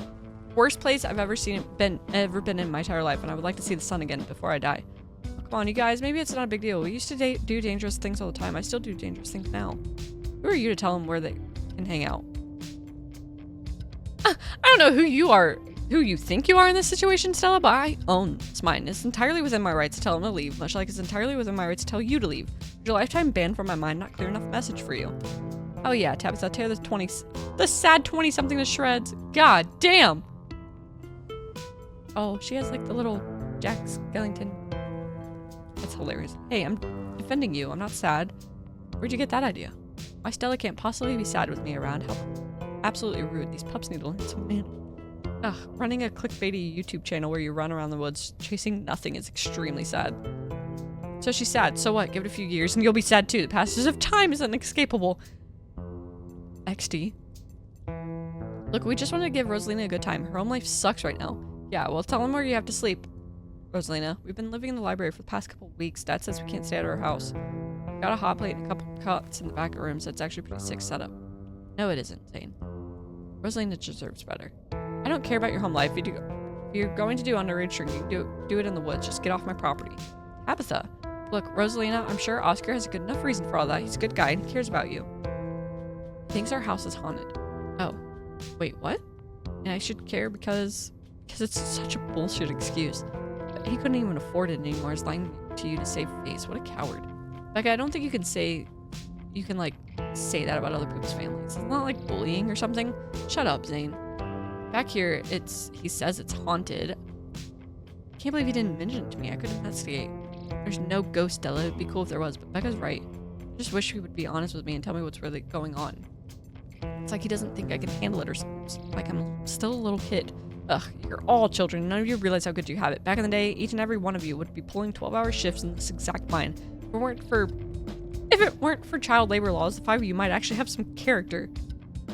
been in my entire life, and I would like to see the sun again before I die. Oh, come on, you guys. Maybe it's not a big deal. We used to do dangerous things all the time. I still do dangerous things now. Who are you to tell them where they can hang out? I don't know who you are. Who you think you are in this situation, Stella, but I own it's mine. It's entirely within my rights to tell him to leave, much like it's entirely within my rights to tell you to leave. Your lifetime ban from my mind, not clear enough message for you. Oh yeah, Tabitha, tear the sad 20-something to shreds. God damn! Oh, she has like the little Jack Skellington. That's hilarious. Hey, I'm defending you. I'm not sad. Where'd you get that idea? My Stella can't possibly be sad with me around. How absolutely rude. These pups need to learn some man. Ugh, running a clickbaity YouTube channel where you run around the woods chasing nothing is extremely sad. So she's sad. So what? Give it a few years and you'll be sad too. The passage of time is inescapable. XD. Look, we just wanted to give Rosalina a good time. Her home life sucks right now. Yeah, well, tell them where you have to sleep, Rosalina. We've been living in the library for the past couple of weeks. Dad says we can't stay at our house. Got a hot plate and a couple of cots in the back of rooms. That's actually a pretty sick setup. No, it isn't, Zane. Rosalina deserves better. I don't care about your home life. If you're going to do underage drinking, do it in the woods. Just get off my property. Tabitha. Look, Rosalina, I'm sure Oscar has a good enough reason for all that. He's a good guy and he cares about you. He thinks our house is haunted. Oh. Wait, what? And I should care because it's such a bullshit excuse. But he couldn't even afford it anymore. He's lying to you to save face. What a coward. Like, I don't think you can say that about other people's families. It's not like bullying or something. Shut up, Zane. Back here, he says it's haunted. I can't believe he didn't mention it to me. I could investigate. There's no ghost, Stella. It'd be cool if there was, but Becca's right. I just wish he would be honest with me and tell me what's really going on. It's like he doesn't think I can handle it or something. Like I'm still a little kid. Ugh, you're all children. None of you realize how good you have it. Back in the day, each and every one of you would be pulling 12-hour shifts in this exact mine. If it weren't for child labor laws, the 5 of you might actually have some character.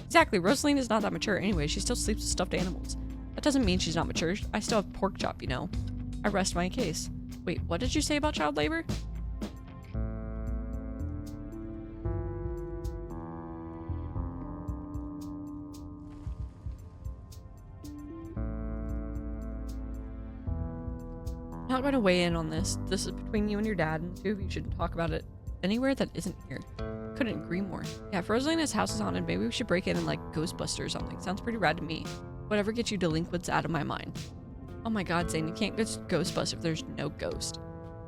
Exactly, Rosaline is not that mature anyway. She still sleeps with stuffed animals. That doesn't mean she's not mature. I still have pork chop, you know. I rest my case. Wait, what did you say about child labor? I'm not going to weigh in on this. This is between you and your dad, and the two of you shouldn't talk about it anywhere that isn't here. Couldn't agree more. Yeah, if Rosalina's house is haunted, maybe we should break in and like Ghostbusters or something. Sounds pretty rad to me. Whatever gets you delinquents out of my mind. Oh my god, Zane, you can't just Ghostbuster if there's no ghost.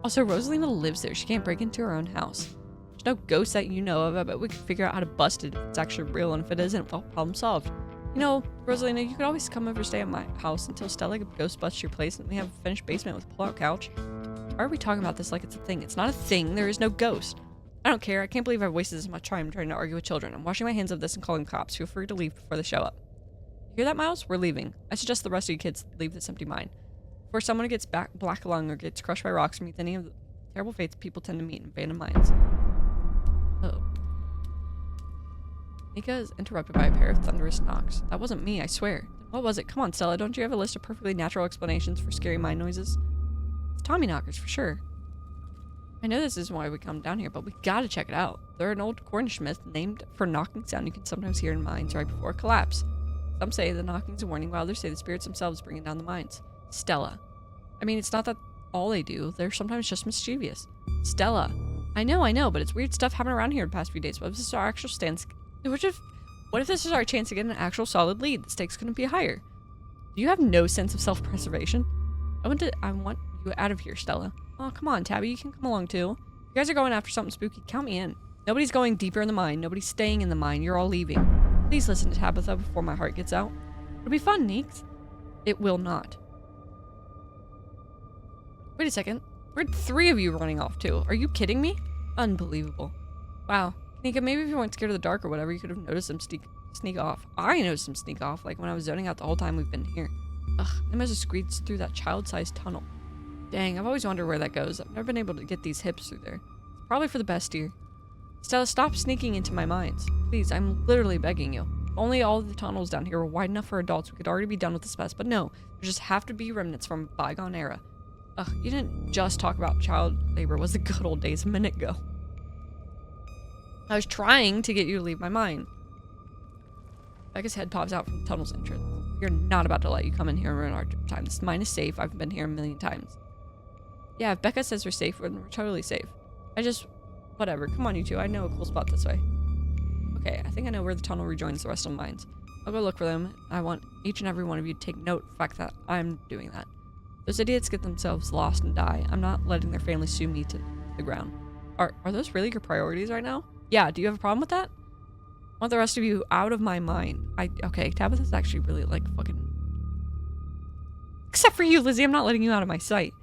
Also, Rosalina lives there. She can't break into her own house. There's no ghost that you know of, but we could figure out how to bust it if it's actually real, and if it isn't, well, problem solved. You know, Rosalina, you could always come over stay at my house until Stella Ghostbusts your place and we have a finished basement with a pull-out couch. Why are we talking about this like it's a thing? It's not a thing. There is no ghost. I don't care. I can't believe I've wasted this much time trying to argue with children. I'm washing my hands of this and calling the cops. Feel free to leave before they show up. You hear that, Miles? We're leaving. I suggest the rest of you kids leave this empty mine. Before someone gets black lung or gets crushed by rocks or meets any of the terrible fates people tend to meet in abandoned mines. Oh. Nika is interrupted by a pair of thunderous knocks. That wasn't me, I swear. What was it? Come on, Stella. Don't you have a list of perfectly natural explanations for scary mine noises? It's Tommy knockers, for sure. I know this isn't why we come down here, but we gotta check it out. They're an old Cornish myth named for a knocking sound you can sometimes hear in mines right before a collapse. Some say the knocking's a warning, while others say the spirits themselves bringing down the mines. Stella. I mean, it's not that all they do. They're sometimes just mischievous. Stella. I know, but it's weird stuff happening around here the past few days. What if this is our actual stance? What if this is our chance to get an actual solid lead? The stakes couldn't be higher. Do you have no sense of self-preservation? I want you out of here, Stella. Oh, come on, Tabby. You can come along, too. You guys are going after something spooky. Count me in. Nobody's going deeper in the mine. Nobody's staying in the mine. You're all leaving. Please listen to Tabitha before my heart gets out. It'll be fun, Neeks. It will not. Wait a second. Where'd 3 of you running off to? Are you kidding me? Unbelievable. Wow. Nika, maybe if you weren't scared of the dark or whatever, you could have noticed them sneak off. I noticed them sneak off, like when I was zoning out the whole time we've been here. Ugh, they must have squeezed through that child-sized tunnel. Dang, I've always wondered where that goes. I've never been able to get these hips through there. It's probably for the best, dear. Stella, stop sneaking into my minds. Please, I'm literally begging you. If only all the tunnels down here were wide enough for adults, we could already be done with this mess. But no, there just have to be remnants from a bygone era. Ugh, you didn't just talk about child labor. It was the good old days a minute ago. I was trying to get you to leave my mind. Becca's head pops out from the tunnel's entrance. You're not about to let you come in here and ruin our time. This mine is safe. I've been here a million times. Yeah, if Becca says we're safe, we're totally safe. Whatever. Come on, you two. I know a cool spot this way. Okay, I think I know where the tunnel rejoins the rest of the mines. I'll go look for them. I want each and every one of you to take note of the fact that I'm doing that. Those idiots get themselves lost and die. I'm not letting their families sue me to the ground. Are those really your priorities right now? Yeah, do you have a problem with that? I want the rest of you out of my mind. Okay, Tabitha's actually really like fucking... Except for you, Lizzie, I'm not letting you out of my sight.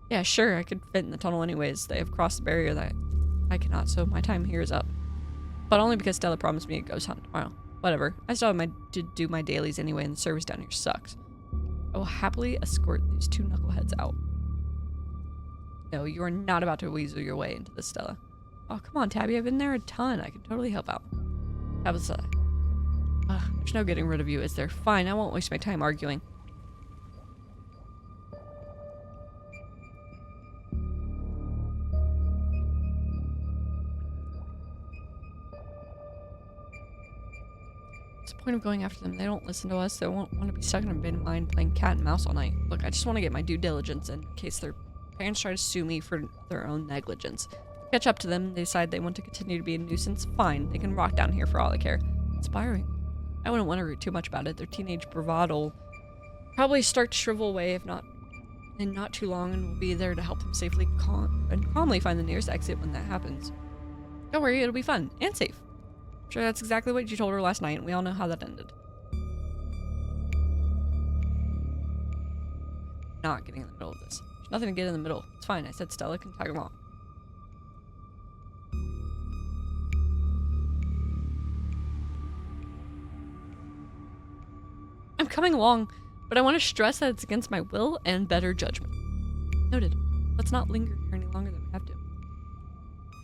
Yeah, sure, I could fit in the tunnel anyways. They have crossed the barrier that I cannot, so my time here is up. But only because Stella promised me a ghost hunt tomorrow. Whatever. I still have to do my dailies anyway, and the service down here sucks. I will happily escort these 2 knuckleheads out. No, you are not about to weasel your way into this, Stella. Oh, come on, Tabby. I've been there a ton. I can totally help out. Tabitha. There's no getting rid of you, is there? Fine, I won't waste my time arguing. What's the point of going after them? They don't listen to us. They won't want to be stuck in a bin mine playing cat and mouse all night. Look, I just want to get my due diligence in case their parents try to sue me for their own negligence. Catch up to them, they decide they want to continue to be a nuisance, fine. They can rock down here for all I care. Inspiring. I wouldn't want to read too much about it. Their teenage bravado probably start to shrivel away if not in not too long, and we'll be there to help them safely calmly find the nearest exit when that happens. Don't worry, it'll be fun and safe. I'm sure that's exactly what you told her last night, and we all know how that ended. Not getting in the middle of this. There's nothing to get in the middle. It's fine. I said Stella can tag along. I'm coming along, but I want to stress that it's against my will and better judgment. Noted. Let's not linger here any longer than we have to.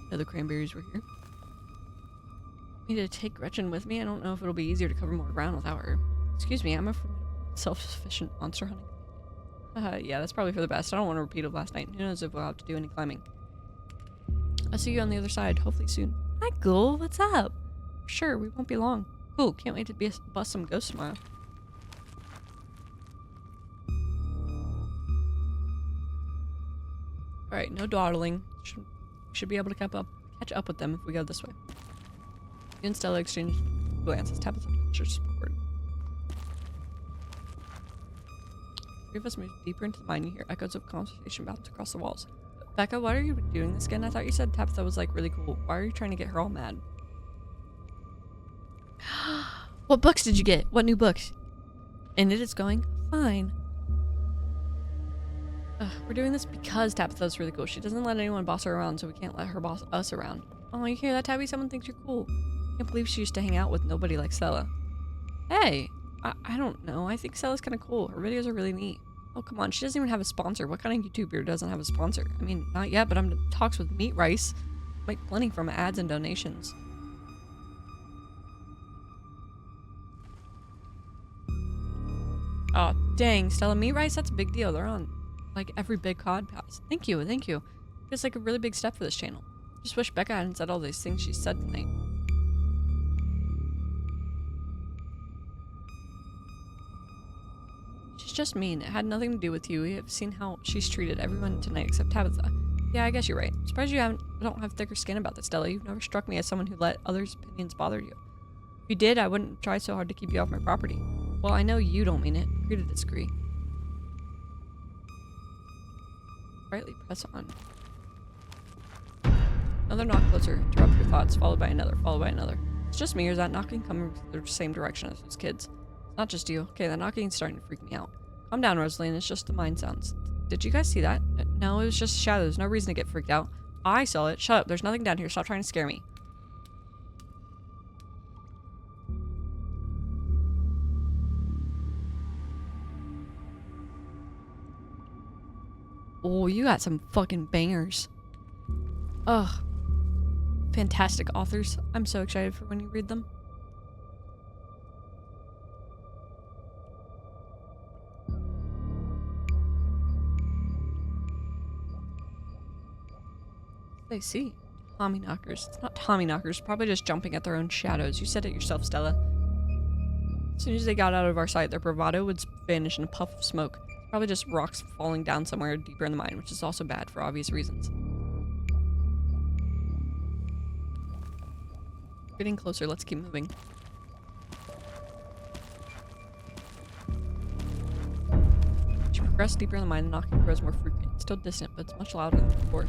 Know the cranberries were here. I need to take Gretchen with me. I don't know if it'll be easier to cover more ground without her. Excuse me, I'm a self-sufficient monster hunting. Yeah, that's probably for the best. I don't want to repeat it last night. Who knows if we'll have to do any climbing. I'll see you on the other side, hopefully soon. Hi, Ghoul. What's up? Sure, we won't be long. Cool, can't wait to bust some ghosts tomorrow. Alright, no dawdling. Should be able to catch up with them if we go this way. You and Stella exchange glances. Tabitha gestures forward. 3 of us move deeper into the mine. You hear echoes of conversation bounce across the walls. Becca, why are you doing this again? I thought you said Tabitha was like really cool. Why are you trying to get her all mad? What books did you get? What new books? And it is going fine. We're doing this because Tabitha's really cool. She doesn't let anyone boss her around, so we can't let her boss us around. Oh, you hear that, Tabby? Someone thinks you're cool. Can't believe she used to hang out with nobody like Stella. Hey, I don't know. I think Stella's kind of cool. Her videos are really neat. Oh, come on. She doesn't even have a sponsor. What kind of YouTuber doesn't have a sponsor? I mean, not yet, but I'm in talks with Meat Rice. Make plenty from ads and donations. Oh, dang. Stella, Meat Rice? That's a big deal. They're on like every big COD pass. Thank you, thank you. It's like a really big step for this channel. Just wish Becca hadn't said all these things she said tonight. She's just mean. It had nothing to do with you. We have seen how she's treated everyone tonight except Tabitha. Yeah, I guess you're right. I'm surprised you don't have thicker skin about this, Stella. You've never struck me as someone who let others' opinions bother you. If you did, I wouldn't try so hard to keep you off my property. Well, I know you don't mean it. Agree to disagree. Brightly press on. Another knock closer. Interrupt your thoughts, followed by another, followed by another. It's just me, or is that knocking coming from the same direction as those kids? It's not just you. Okay, that knocking's starting to freak me out. Calm down, Rosaline. It's just the mine sounds. Did you guys see that? No, it was just shadows. No reason to get freaked out. I saw it. Shut up. There's nothing down here. Stop trying to scare me. Oh, you got some fucking bangers. Ugh. Fantastic authors. I'm so excited for when you read them. They see. Tommy knockers. It's not Tommy knockers. Probably just jumping at their own shadows. You said it yourself, Stella. As soon as they got out of our sight, their bravado would vanish in a puff of smoke. Probably just rocks falling down somewhere deeper in the mine, which is also bad for obvious reasons. Getting closer, let's keep moving. As you progress deeper in the mine, the knocking grows more frequent. It's still distant, but it's much louder than before.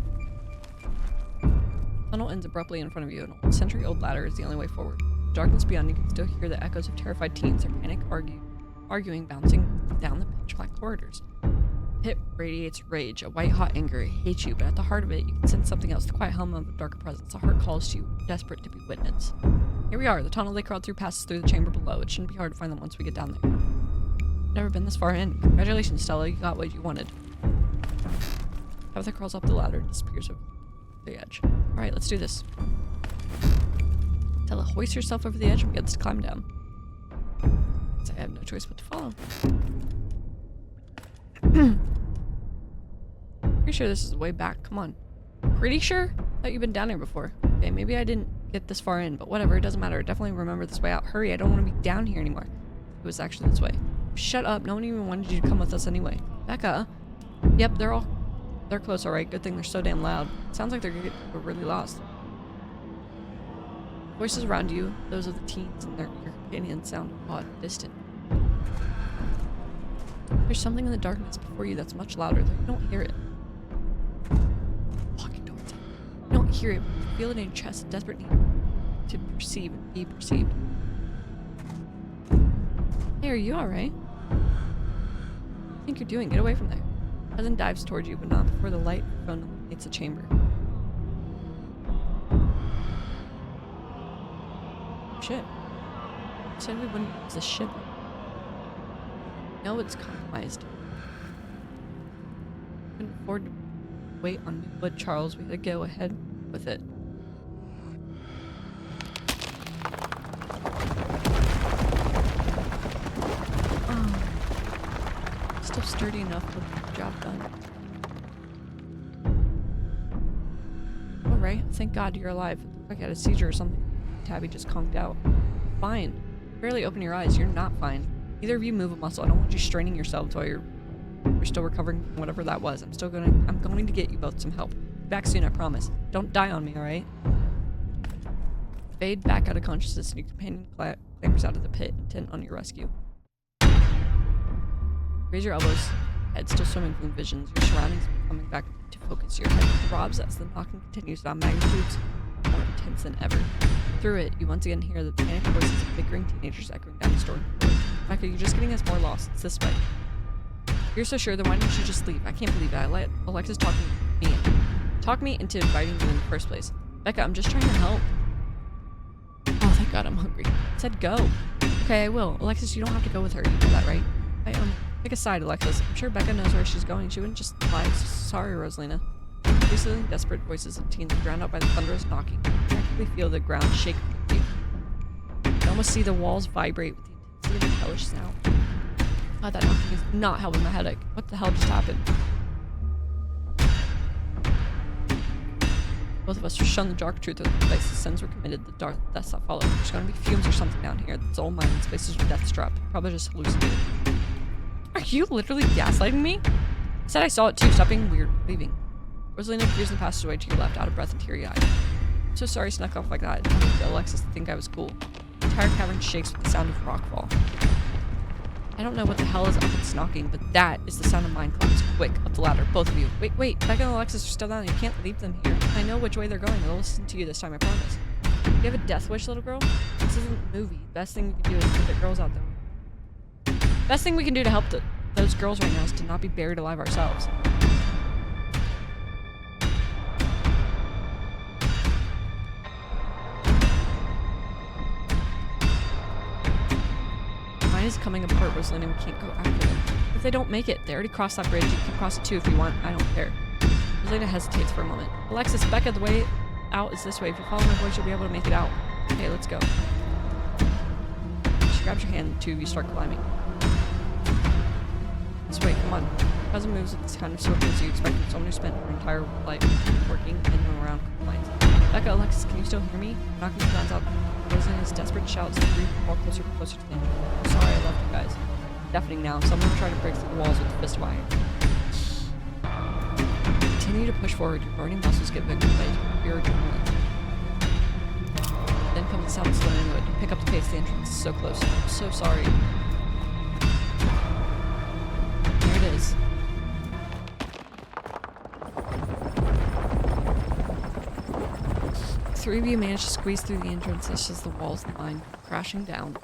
The tunnel ends abruptly in front of you. A century-old ladder is the only way forward. In the darkness beyond, you can still hear the echoes of terrified teens, their panic arguing bouncing down the pitch-black corridors. The pit radiates rage, a white-hot anger. It hates you, but at the heart of it, you can sense something else, the quiet hum of a darker presence. A heart calls to you, desperate to be witnessed. Here we are. The tunnel they crawled through passes through the chamber below. It shouldn't be hard to find them once we get down there. Never been this far in. Congratulations, Stella. You got what you wanted. Tabitha crawls up the ladder and disappears over the edge. Alright, let's do this. Stella hoists herself over the edge and begins to climb down. So I have no choice but to follow. Pretty sure this is the way back. Come on. Pretty sure? Thought you've been down here before. Okay, maybe I didn't get this far in, but whatever, it doesn't matter. I definitely remember this way out. Hurry, I don't want to be down here anymore. It was actually this way. Shut up, no one even wanted you to come with us anyway. Becca? Yep, they're close, alright. Good thing they're so damn loud. Sounds like they're really lost. Voices around you, those of the teens and your companions, sound odd, distant. There's something in the darkness before you that's much louder, though you don't hear it. Walking towards it. You don't hear it, but you feel it in your chest, a desperate need to perceive and be perceived. Hey, are you alright? What do you think you're doing? Get away from there. Cousin dives towards you, but not before the light phone illuminates the chamber. Shit. You said we wouldn't use the ship. No, it's compromised. Couldn't afford to wait on new wood, Charles. We had to go ahead with it. Still sturdy enough to get the job done. Alright, thank God you're alive. Like I had a seizure or something. Tabby just conked out. Fine. Barely open your eyes. You're not fine. Neither of you move a muscle. I don't want you straining yourselves while you're still recovering from whatever that was. I'm going to get you both some help. Be back soon, I promise. Don't die on me, alright? Fade back out of consciousness and your companion clambers out of the pit, intent on your rescue. Raise your elbows, head still swimming from the visions. Your surroundings coming back to focus. Your head throbs as the knocking continues without magnitudes more intense than ever. Through it, you once again hear the panicked voices of bickering teenagers echoing down the storm. Becca, you're just getting us more lost. It's this way. You're so sure, then why didn't you just leave? I can't believe it. I let Alexis talk me into inviting you in the first place. Becca, I'm just trying to help. Oh, thank God, I'm hungry. I said go. Okay, I will. Alexis, you don't have to go with her. You know that, right? Pick a side, Alexis. I'm sure Becca knows where she's going. She wouldn't just lie. Sorry, Rosalina. Recently, desperate voices of teens drowned out by the thunderous knocking. You practically feel the ground shake beneath you. You almost see the walls vibrate with the intensity of the hellish sound. God, that knocking is not helping my headache. What the hell just happened? Both of us were shown the dark truth of the place. The sins were committed, the dark deaths that followed. There's gonna be fumes or something down here. It's all mine. This place is a death trap. Probably just hallucinated. Are you literally gaslighting me? I said I saw it too. Stop being weird. Leaving. Rosalina appears in the passageway to your left, out of breath and teary-eyed. I'm so sorry I snuck off like that. I didn't want Alexis to think I was cool. The entire cavern shakes with the sound of rockfall. I don't know what the hell is up with this knocking, but that is the sound of mine collapse. Quick, up the ladder, both of you. Wait, Becca and Alexis are still down. You can't leave them here. I know which way they're going. They'll listen to you this time, I promise. You have a death wish, little girl? This isn't a movie. Best thing we can do is get the girls out there. Best thing we can do to help those girls right now is to not be buried alive ourselves. line is coming apart, Rosalina. We can't go after them. If they don't make it, they already crossed that bridge. You can cross it too if you want. I don't care. Rosalina hesitates for a moment. Alexis, Becca, the way out is this way. If you follow my voice, you'll be able to make it out. Okay, let's go. She grabs your hand, too. You start climbing. This way, come on. Cousin moves with this kind of swiftness you expect from someone who spent her entire life working in and around compliance. Becca, Alexis, can you still hear me? Knocking the guns out. Rosalina's desperate shouts as the group walk closer and closer to the end. I'm sorry I left you guys. Deafening now. Someone trying to break through the walls with a fist of iron. Continue to push forward. Your burning muscles get bigger as your adrenaline. Then comes the sound of slowing into it. You pick up the pace. The entrance is so close. I'm so sorry. Here it is. Three of you manage to squeeze through the entrance as the walls line crashing down.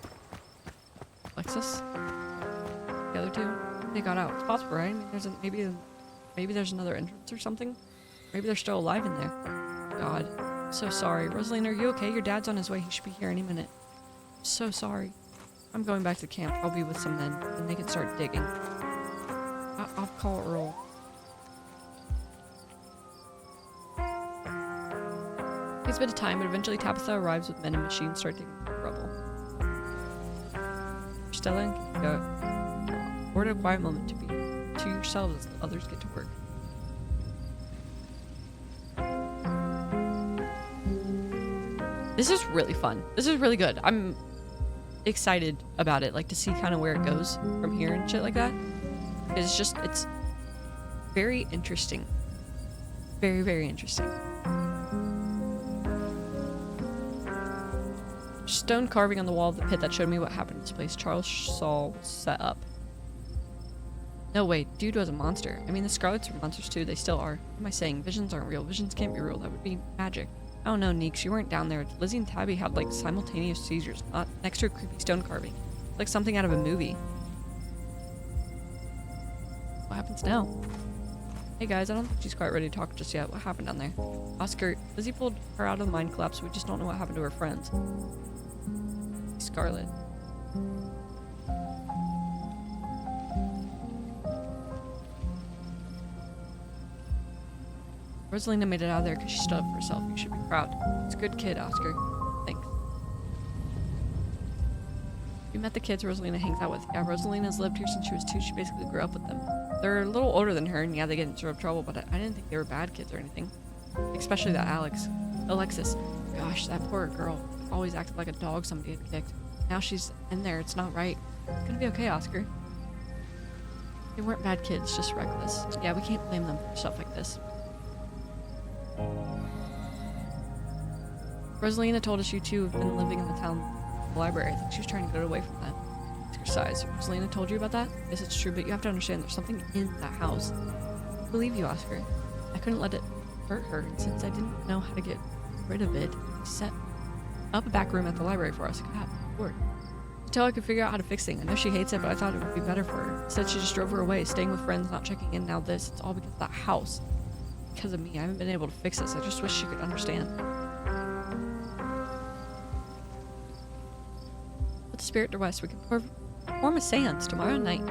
Alexis? The other two? They got out. It's possible, right? Maybe there's another entrance or something? Maybe they're still alive in there. God. I'm so sorry. Rosalina, are you okay? Your dad's on his way. He should be here any minute. I'm so sorry. I'm going back to the camp. I'll be with some men, and they can start digging. I'll call Earl. Takes a bit of time, but eventually Tabitha arrives with men and machines start digging through the rubble. Stella and Kika afford a quiet moment to be to yourselves as the others get to work. This is really fun. This is really good. I'm excited about it, like to see kind of where it goes from here and shit like that. It's very interesting. Very, very interesting. Stone carving on the wall of the pit that showed me what happened in this place. Charles Saul set up. No, wait. Dude was a monster. I mean, the Scarlets are monsters too. They still are. What am I saying? Visions aren't real. Visions can't be real. That would be magic. I don't know, Neeks. You weren't down there. Lizzie and Tabby had, like, simultaneous seizures, not next to a creepy stone carving. Like something out of a movie. What happens now? Hey guys, I don't think she's quite ready to talk just yet. What happened down there? Oscar, Lizzie pulled her out of the mind collapse. We just don't know what happened to her friends. Scarlet. Rosalina made it out of there because she stood up for herself. You should be proud. It's a good kid, Oscar. Thanks. You met the kids Rosalina hangs out with. Yeah, Rosalina's lived here since she was 2. She basically grew up with them. They're a little older than her, and yeah, they get into trouble, but I didn't think they were bad kids or anything. Especially that Alexis. Gosh, that poor girl. Always acted like a dog somebody had kicked. Now she's in there. It's not right. It's gonna be okay, Oscar. They weren't bad kids, just reckless. Yeah, we can't blame them for stuff like this. Rosalina told us you two have been living in the town library. I think she was trying to get away from that. It's her size. Rosalina told you about that? Yes, it's true, but you have to understand there's something in that house. I believe you, Oscar. I couldn't let it hurt her, and since I didn't know how to get rid of it, he set up a back room at the library for us. Until I could figure out how to fix things. I know she hates it, but I thought it would be better for her. Instead, she just drove her away, staying with friends, not checking in. Now this, it's all because of that house. Because of me. I haven't been able to fix this. I just wish she could understand. With the spirit to rest, we can perform a seance tomorrow night.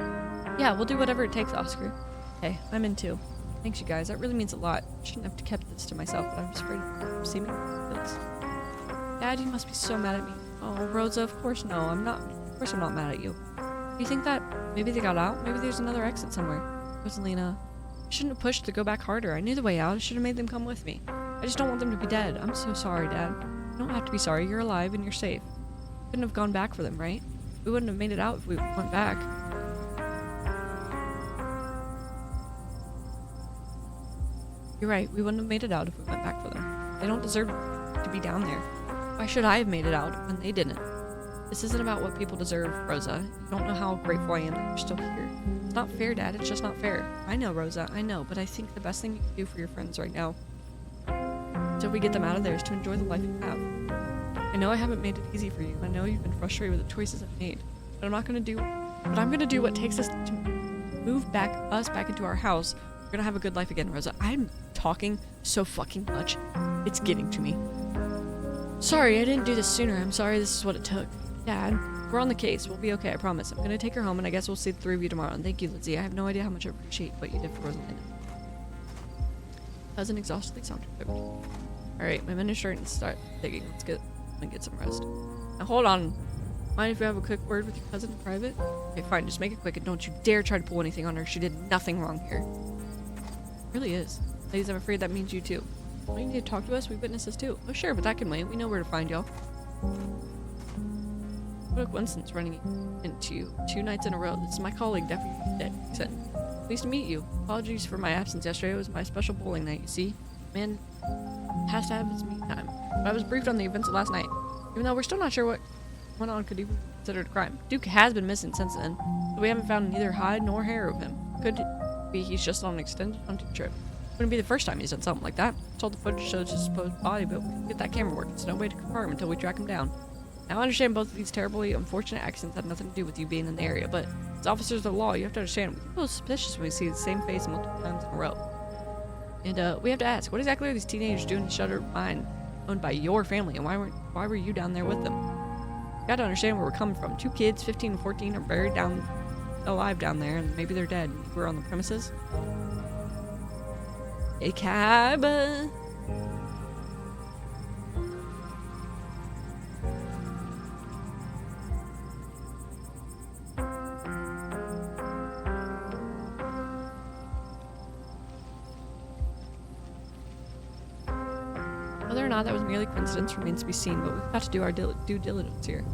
Yeah, we'll do whatever it takes, Oscar. Hey, I'm in too. Thanks, you guys. That really means a lot. I shouldn't have kept this to myself, but I'm just afraid of seeming this. Dad, you must be so mad at me. Oh, Rosa, of course no. Of course I'm not mad at you. Do you think that maybe they got out? Maybe there's another exit somewhere. Rosalina, I shouldn't have pushed to go back harder. I knew the way out. I should have made them come with me. I just don't want them to be dead. I'm so sorry, Dad. You don't have to be sorry. You're alive and you're safe. Couldn't have gone back for them, right? We wouldn't have made it out if we went back. You're right. We wouldn't have made it out if we went back for them. They don't deserve to be down there. Why should I have made it out when they didn't? This isn't about what people deserve, Rosa. You don't know how grateful I am that you're still here. It's not fair, Dad. It's just not fair. I know, Rosa. I know. But I think the best thing you can do for your friends right now, until we get them out of there, is to enjoy the life you have. I know I haven't made it easy for you. I know you've been frustrated with the choices I've made. But I'm going to do what takes us to move us back into our house. We're going to have a good life again, Rosa. I'm talking so fucking much. It's getting to me. Sorry, I didn't do this sooner. I'm sorry this is what it took. Dad, we're on the case. We'll be okay, I promise. I'm gonna take her home, and I guess we'll see the 3 of you tomorrow. And thank you, Lizzie. I have no idea how much I appreciate what you did for Rosalinda. Cousin exhaustedly sauntered over. Alright, my men are starting to start digging. Let's get some rest. Now hold on. Mind if we have a quick word with your cousin in private? Okay, fine. Just make it quick, and don't you dare try to pull anything on her. She did nothing wrong here. It really is. Ladies, I'm afraid that means you too. Don't you need to talk to us? We witness this too. Oh sure, but that can wait. We know where to find y'all. What a coincidence running into you 2 nights in a row. This is my colleague, Deputy Dixon. Pleased to meet you. Apologies for my absence yesterday. It was my special bowling night, you see. Man has to have his me time. But I was briefed on the events of last night. Even though we're still not sure what went on could even be considered a crime. Duke has been missing since then, but we haven't found neither hide nor hair of him. Could be he's just on an extended hunting trip. Wouldn't be the first time he's done something like that. It's all the footage shows his supposed body, but we can get that camera working, so no way to confirm until we track him down. Now, I understand both of these terribly unfortunate accidents had nothing to do with you being in the area, but as officers of the law, you have to understand, we feel suspicious when we see the same face multiple times in a row. And, we have to ask, what exactly are these teenagers doing in Shutter Mine owned by your family, and why were you down there with them? You gotta understand where we're coming from. 2 kids, 15 and 14, are buried alive down there, and maybe they're dead. We're on the premises. A cab. Whether or not that was merely coincidence remains to be seen, but we've got to do our due diligence here.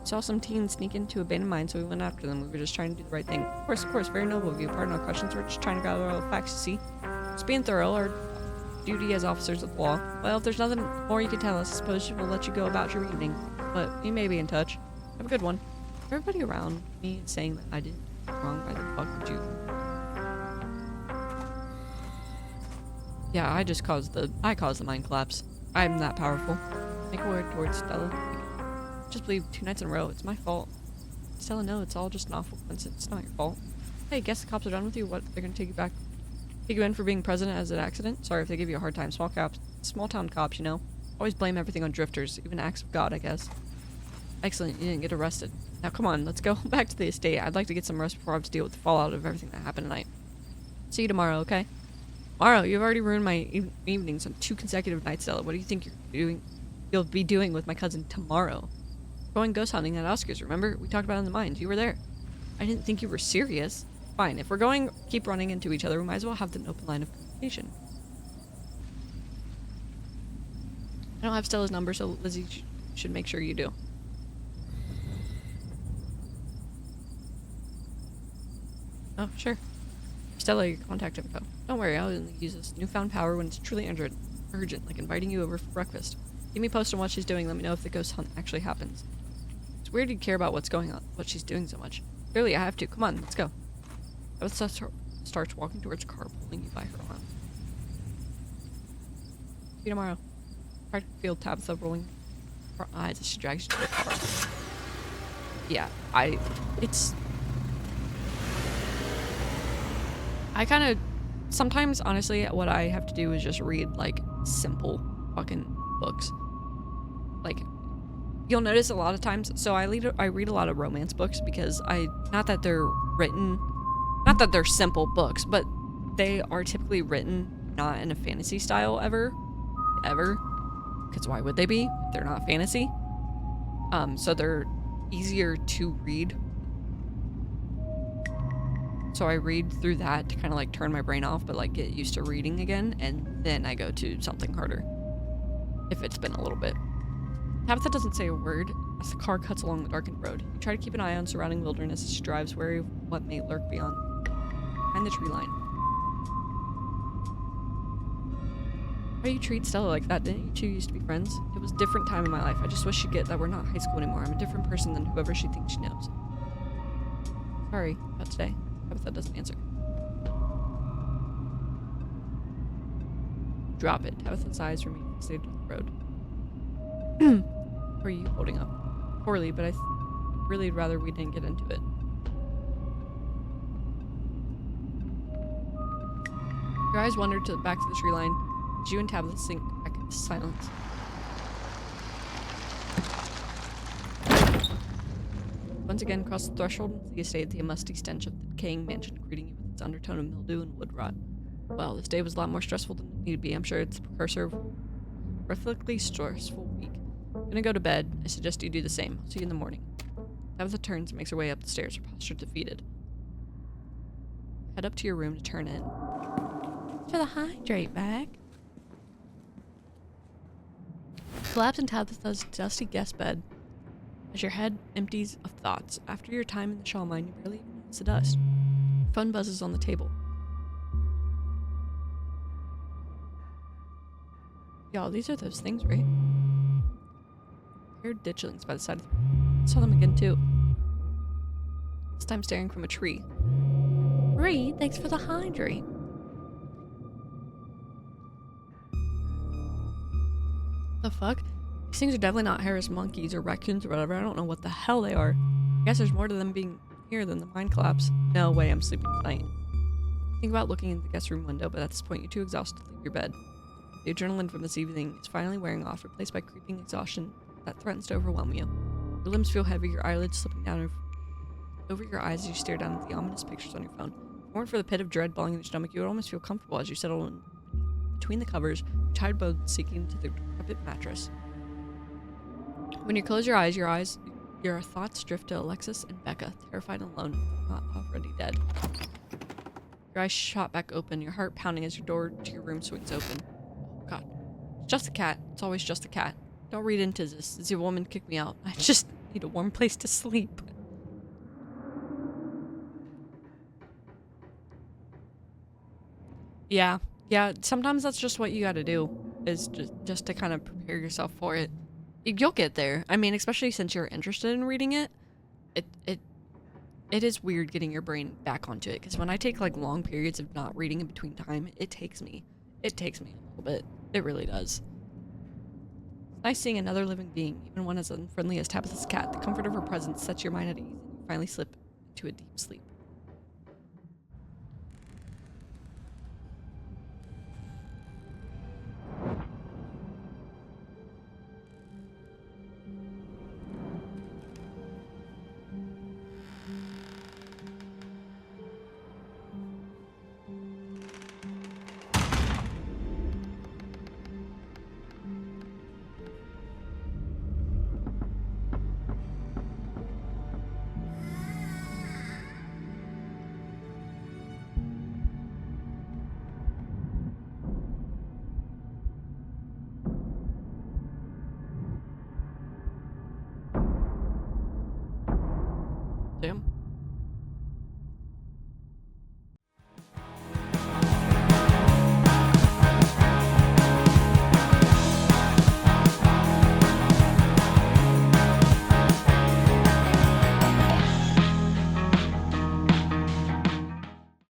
Saw some teens sneak into abandoned mine, so we went after them. We were just trying to do the right thing. Of course, very noble of you. Pardon our questions. We're just trying to gather all the facts, you see. Just being thorough, our duty as officers of the law. Well, if there's nothing more you can tell us, I suppose we'll let you go about your evening. But we may be in touch. Have a good one. Everybody around me is saying that I did wrong. Why the fuck would you? Yeah, I caused the mine collapse. I'm that powerful. Make a word towards Stella. Just believe 2 nights in a row. It's my fault. Stella, no, it's all just an awful coincidence. It's not your fault. Hey, guess the cops are done with you. What? They're gonna take you in for being present as an accident? Sorry if they give you a hard time. Small town cops, you know. Always blame everything on drifters, even acts of God, I guess. Excellent, you didn't get arrested. Now come on, let's go back to the estate. I'd like to get some rest before I have to deal with the fallout of everything that happened tonight. See you tomorrow, okay? Tomorrow, you've already ruined my evenings on 2 consecutive nights, Stella. What do you think you'll be doing with my cousin tomorrow? Going ghost hunting at Oscar's, remember? We talked about it in the mines. You were there. I didn't think you were serious. Fine, if we're going keep running into each other, we might as well have an open line of communication. I don't have Stella's number, so Lizzie should make sure you do. Oh, sure. Stella, your contact info. Don't worry, I'll only use this newfound power when it's truly urgent, like inviting you over for breakfast. Keep me posted on what she's doing. Let me know if the ghost hunt actually happens. It's weird you care about what's going on, what she's doing so much. Clearly, I have to. Come on, let's go. Tabitha starts walking towards the car, pulling you by her arm. See you tomorrow. Try to feel Tabitha rolling her eyes as she drags you to the car. Yeah, I kind of, sometimes, honestly, what I have to do is just read, like, simple fucking books. Like, you'll notice a lot of times, so I read a lot of romance books because not that they're simple books, but they are typically written not in a fantasy style ever, because why would they be? They're not fantasy. So they're easier to read. So I read through that to kind of like turn my brain off, but like get used to reading again, and then I go to something harder. If it's been a little bit. Tabitha doesn't say a word as the car cuts along the darkened road. You try to keep an eye on surrounding wilderness as she drives, wary of what may lurk behind the tree line. Why do you treat Stella like that? Didn't you two used to be friends? It was a different time in my life. I just wish she'd get that we're not high school anymore. I'm a different person than whoever she thinks she knows. Sorry about today. Tabitha doesn't answer. Drop it. Tabitha's eyes remain fixated on the road. How are you holding up? Poorly, but I really rather we didn't get into it. Your eyes wandered back to the tree line. As you and Tabitha sink back into silence. Once again, across the threshold into the estate, the musty stench of the decaying mansion greeting you with its undertone of mildew and wood rot. Well, this day was a lot more stressful than it needed to be. I'm sure it's a precursor of a horrifically stressful week. I'm gonna go to bed. I suggest you do the same. I'll see you in the morning. Tabitha turns and makes her way up the stairs, her posture defeated. Head up to your room to turn in. For the hydrate bag. Collapse in Tabitha's dusty guest bed. As your head empties of thoughts, after your time in the shawl mine, you barely even notice the dust. Phone buzzes on the table. Y'all, these are those things, right? I heard ditchlings by the side of the... I saw them again, too. This time staring from a tree. Reed, thanks for the hydrate. The fuck? These things are definitely not Harris monkeys or raccoons or whatever. I don't know what the hell they are. I guess there's more to them being here than the mine collapse. No way, I'm sleeping tonight. Think about looking in the guest room window, but at this point you're too exhausted to leave your bed. The adrenaline from this evening is finally wearing off, replaced by creeping exhaustion that threatens to overwhelm you. Your limbs feel heavy, your eyelids slipping down over your eyes as you stare down at the ominous pictures on your phone. If it weren't for the pit of dread balling in your stomach, you would almost feel comfortable as you settle in between the covers, your tired bones sinking into the decrepit mattress. When you close your eyes, your thoughts drift to Alexis and Becca, terrified and alone, not already dead. Your eyes shot back open, your heart pounding as your door to your room swings open. Oh god. It's just a cat. It's always just a cat. Don't read into this. This woman kicked me out. I just need a warm place to sleep. Yeah. Yeah, sometimes that's just what you gotta do, is just to kind of prepare yourself for it. You'll get there. I mean, especially since you're interested in reading it, it is weird getting your brain back onto it, because when I take like long periods of not reading in between time, it takes me a little bit. It really does. It's nice seeing another living being, even one as unfriendly as Tabitha's cat. The comfort of her presence sets your mind at ease, and you finally slip into a deep sleep.